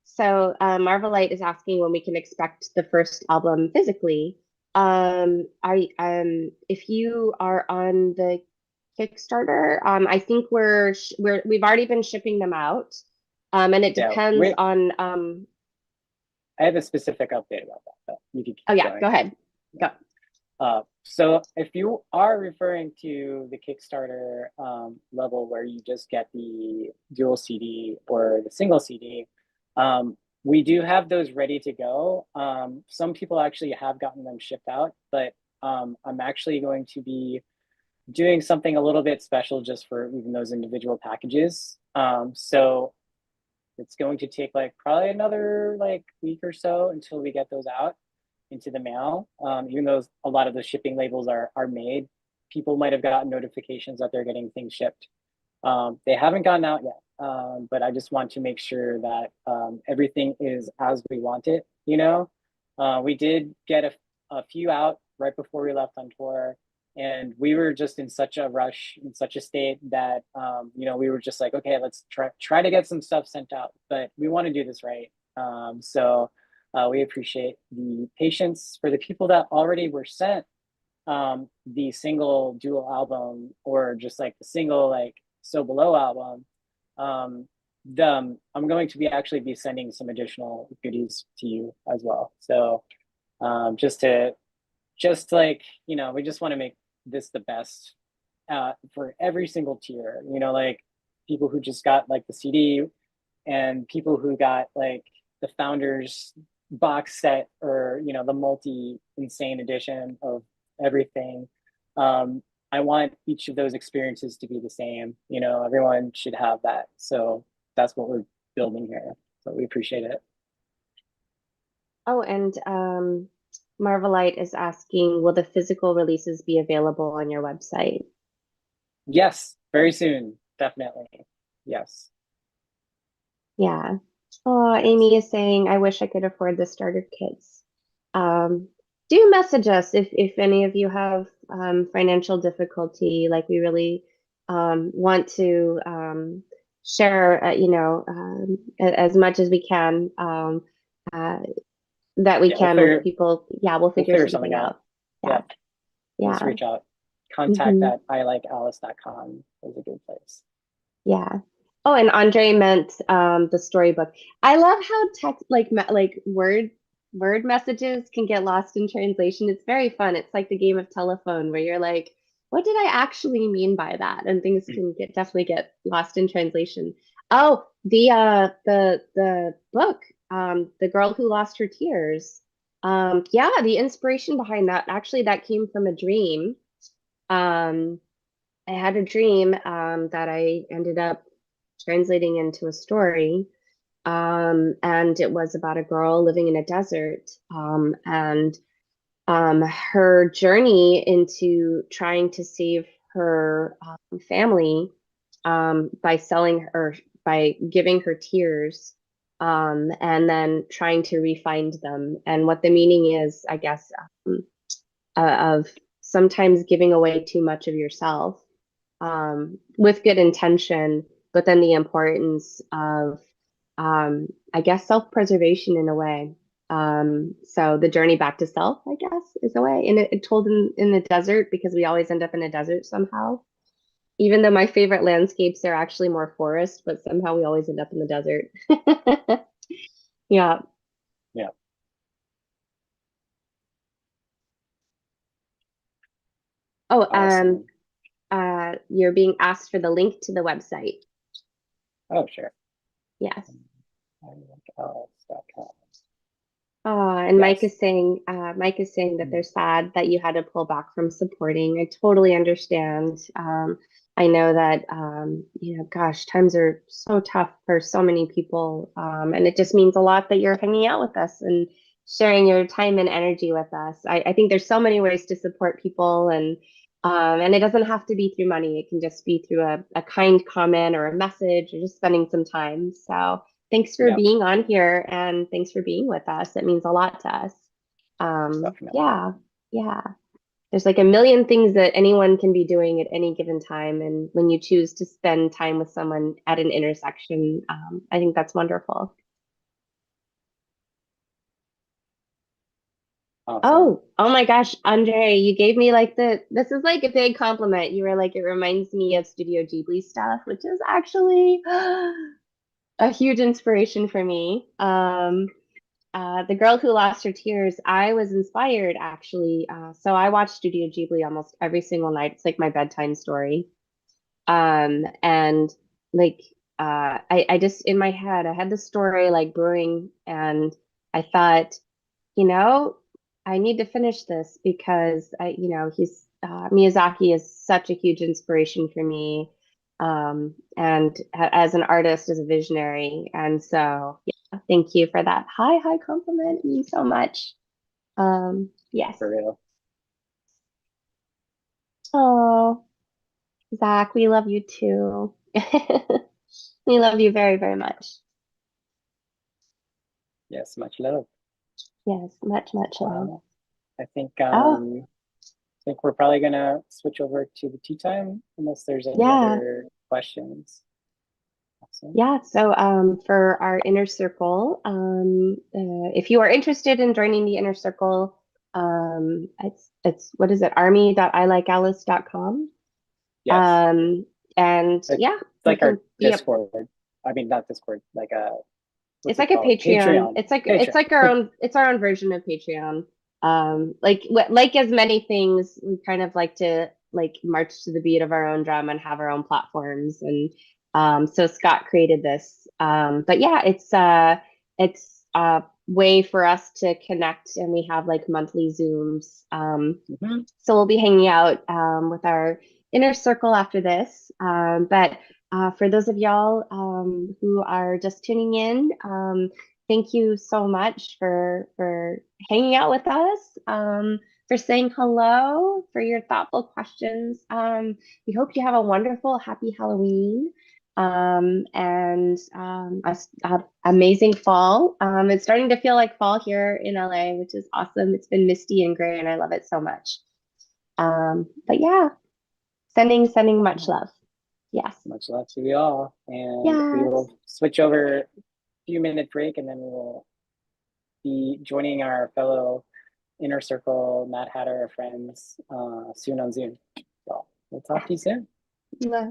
[SPEAKER 3] so Marvelite is asking when we can expect the first album physically. If you are on the Kickstarter, I think we've already been shipping them out. And it depends on
[SPEAKER 2] I have a specific update about that, but you can keep going.
[SPEAKER 3] Go ahead. Go.
[SPEAKER 2] So if you are referring to the Kickstarter level where you just get the dual CD or the single CD, we do have those ready to go. Some people actually have gotten them shipped out, but I'm actually going to be doing something a little bit special just for even those individual packages. So it's going to take like probably another like week or so until we get those out into the mail. Even though a lot of the shipping labels are made, people might have gotten notifications that they're getting things shipped. They haven't gotten out yet. but I just want to make sure that everything is as we want it, you know? We did get a few out right before we left on tour, and we were just in such a rush, in such a state that you know, we were just like, okay, let's try to get some stuff sent out, but we want to do this right. So we appreciate the patience for the people that already were sent the single dual album or just like the single like So Below album. um I'm going to be actually be sending some additional goodies to you as well. So just like, you know, we just want to make this the best for every single tier, you know, like people who just got like the CD and people who got like the founders box set, or you know, the multi insane edition of everything. I want each of those experiences to be the same, you know, everyone should have that. So that's what we're building here, so we appreciate it.
[SPEAKER 3] Oh, and Marvelite is asking, will the physical releases be available on your website?
[SPEAKER 2] Yes, very soon, definitely. Yes.
[SPEAKER 3] Yeah. Oh, Amy is saying, I wish I could afford the starter kits. Do message us if any of you have financial difficulty. Like we really want to share, you know, as much as we can uh, that we
[SPEAKER 2] Yeah, we'll
[SPEAKER 3] can with
[SPEAKER 2] figure
[SPEAKER 3] people. Yeah, we'll figure
[SPEAKER 2] something
[SPEAKER 3] something
[SPEAKER 2] out.
[SPEAKER 3] out.
[SPEAKER 2] Yeah,
[SPEAKER 3] Yeah,
[SPEAKER 2] just
[SPEAKER 3] yeah.
[SPEAKER 2] reach out. Contact
[SPEAKER 3] Hmm.
[SPEAKER 2] at ilikealice.com is a good place.
[SPEAKER 3] Yeah. Oh, and Andre meant the storybook. I love how text like word messages can get lost in translation. It's very fun. It's like the game of telephone where you're like, what did I actually mean by that? And things can definitely get lost in translation. Oh, the book, The Girl Who Lost Her Tears. Yeah, the inspiration behind that, actually that came from a dream. Um I had a dream that I ended up translating into a story. And it was about a girl living in a desert, and her journey into trying to save her family by selling her, by giving her tears, and then trying to refind them. And what the meaning is, I guess, of sometimes giving away too much of yourself with good intention, but then the importance of, I guess, self-preservation in a way. So the journey back to self, I guess, is a way. And it told in the desert because we always end up in a desert somehow. Even though my favorite landscapes are actually more forest, but somehow we always end up in the desert. Yeah.
[SPEAKER 2] Yeah.
[SPEAKER 3] Oh,
[SPEAKER 2] Awesome.
[SPEAKER 3] you're being asked for the link to the website.
[SPEAKER 2] Oh, sure.
[SPEAKER 3] Yes.
[SPEAKER 2] ilikealice.com.
[SPEAKER 3] And
[SPEAKER 2] Yes.
[SPEAKER 3] Mike is saying that they're sad that you had to pull back from supporting. I totally understand. I know that, you know, gosh, times are so tough for so many people. And it just means a lot that you're hanging out with us and sharing your time and energy with us. I think there's so many ways to support people, and it doesn't have to be through money. It can just be through a kind comment or a message or just spending some time. So thanks for
[SPEAKER 2] Yeah,
[SPEAKER 3] being on here and thanks for being with us. It means a lot to us.
[SPEAKER 2] definitely.
[SPEAKER 3] Yeah, yeah. There's like a million things that anyone can be doing at any given time. And when you choose to spend time with someone at an intersection, I think that's wonderful.
[SPEAKER 2] Awesome.
[SPEAKER 3] Oh my gosh, Andre, you gave me like this is like a big compliment. You were like, it reminds me of Studio Ghibli stuff, which is actually a huge inspiration for me. The Girl Who Lost Her Tears, I was inspired actually. So I watch Studio Ghibli almost every single night. It's like my bedtime story. And like I just in my head, I had the story like brewing, and I thought, you know, I need to finish this because he's Miyazaki is such a huge inspiration for me. And as an artist, as a visionary. And so, yeah, thank you for that high compliment. It means so much. Yes.
[SPEAKER 2] For real.
[SPEAKER 3] Oh, Zach, we love you too. We love you very, very much.
[SPEAKER 2] Yes, much love.
[SPEAKER 3] Yes, much, much love.
[SPEAKER 2] I think
[SPEAKER 3] Oh,
[SPEAKER 2] I think we're probably gonna switch over to the tea time unless there's any
[SPEAKER 3] yeah.
[SPEAKER 2] other questions. Awesome.
[SPEAKER 3] Yeah, so for our inner circle, if you are interested in joining the inner circle, it's what is it, army.ilikealice.com.
[SPEAKER 2] Yes.
[SPEAKER 3] Um, and
[SPEAKER 2] It's
[SPEAKER 3] yeah, you
[SPEAKER 2] like our
[SPEAKER 3] can be a
[SPEAKER 2] Discord. I mean, not Discord, like what's
[SPEAKER 3] it's
[SPEAKER 2] it
[SPEAKER 3] like a
[SPEAKER 2] called?
[SPEAKER 3] Patreon.
[SPEAKER 2] Patreon.
[SPEAKER 3] It's
[SPEAKER 2] Patreon.
[SPEAKER 3] like our own version of Patreon. Like as many things, we kind of like to like march to the beat of our own drum and have our own platforms. And so Scott created this. But yeah, it's a way for us to connect, and we have like monthly Zooms. So we'll be hanging out with our inner circle after this. But for those of y'all who are just tuning in, thank you so much for hanging out with us, for saying hello, for your thoughtful questions. We hope you have a wonderful, happy Halloween, and a amazing fall. It's starting to feel like fall here in LA, which is awesome. It's been misty and gray, and I love it so much. But yeah, sending much love. Yes.
[SPEAKER 2] Much love to you all. And we
[SPEAKER 3] Yes.
[SPEAKER 2] will switch over a few minute break and then we will be joining our fellow inner circle Mad Hatter friends soon on Zoom. So we'll talk to you soon.
[SPEAKER 3] Yes.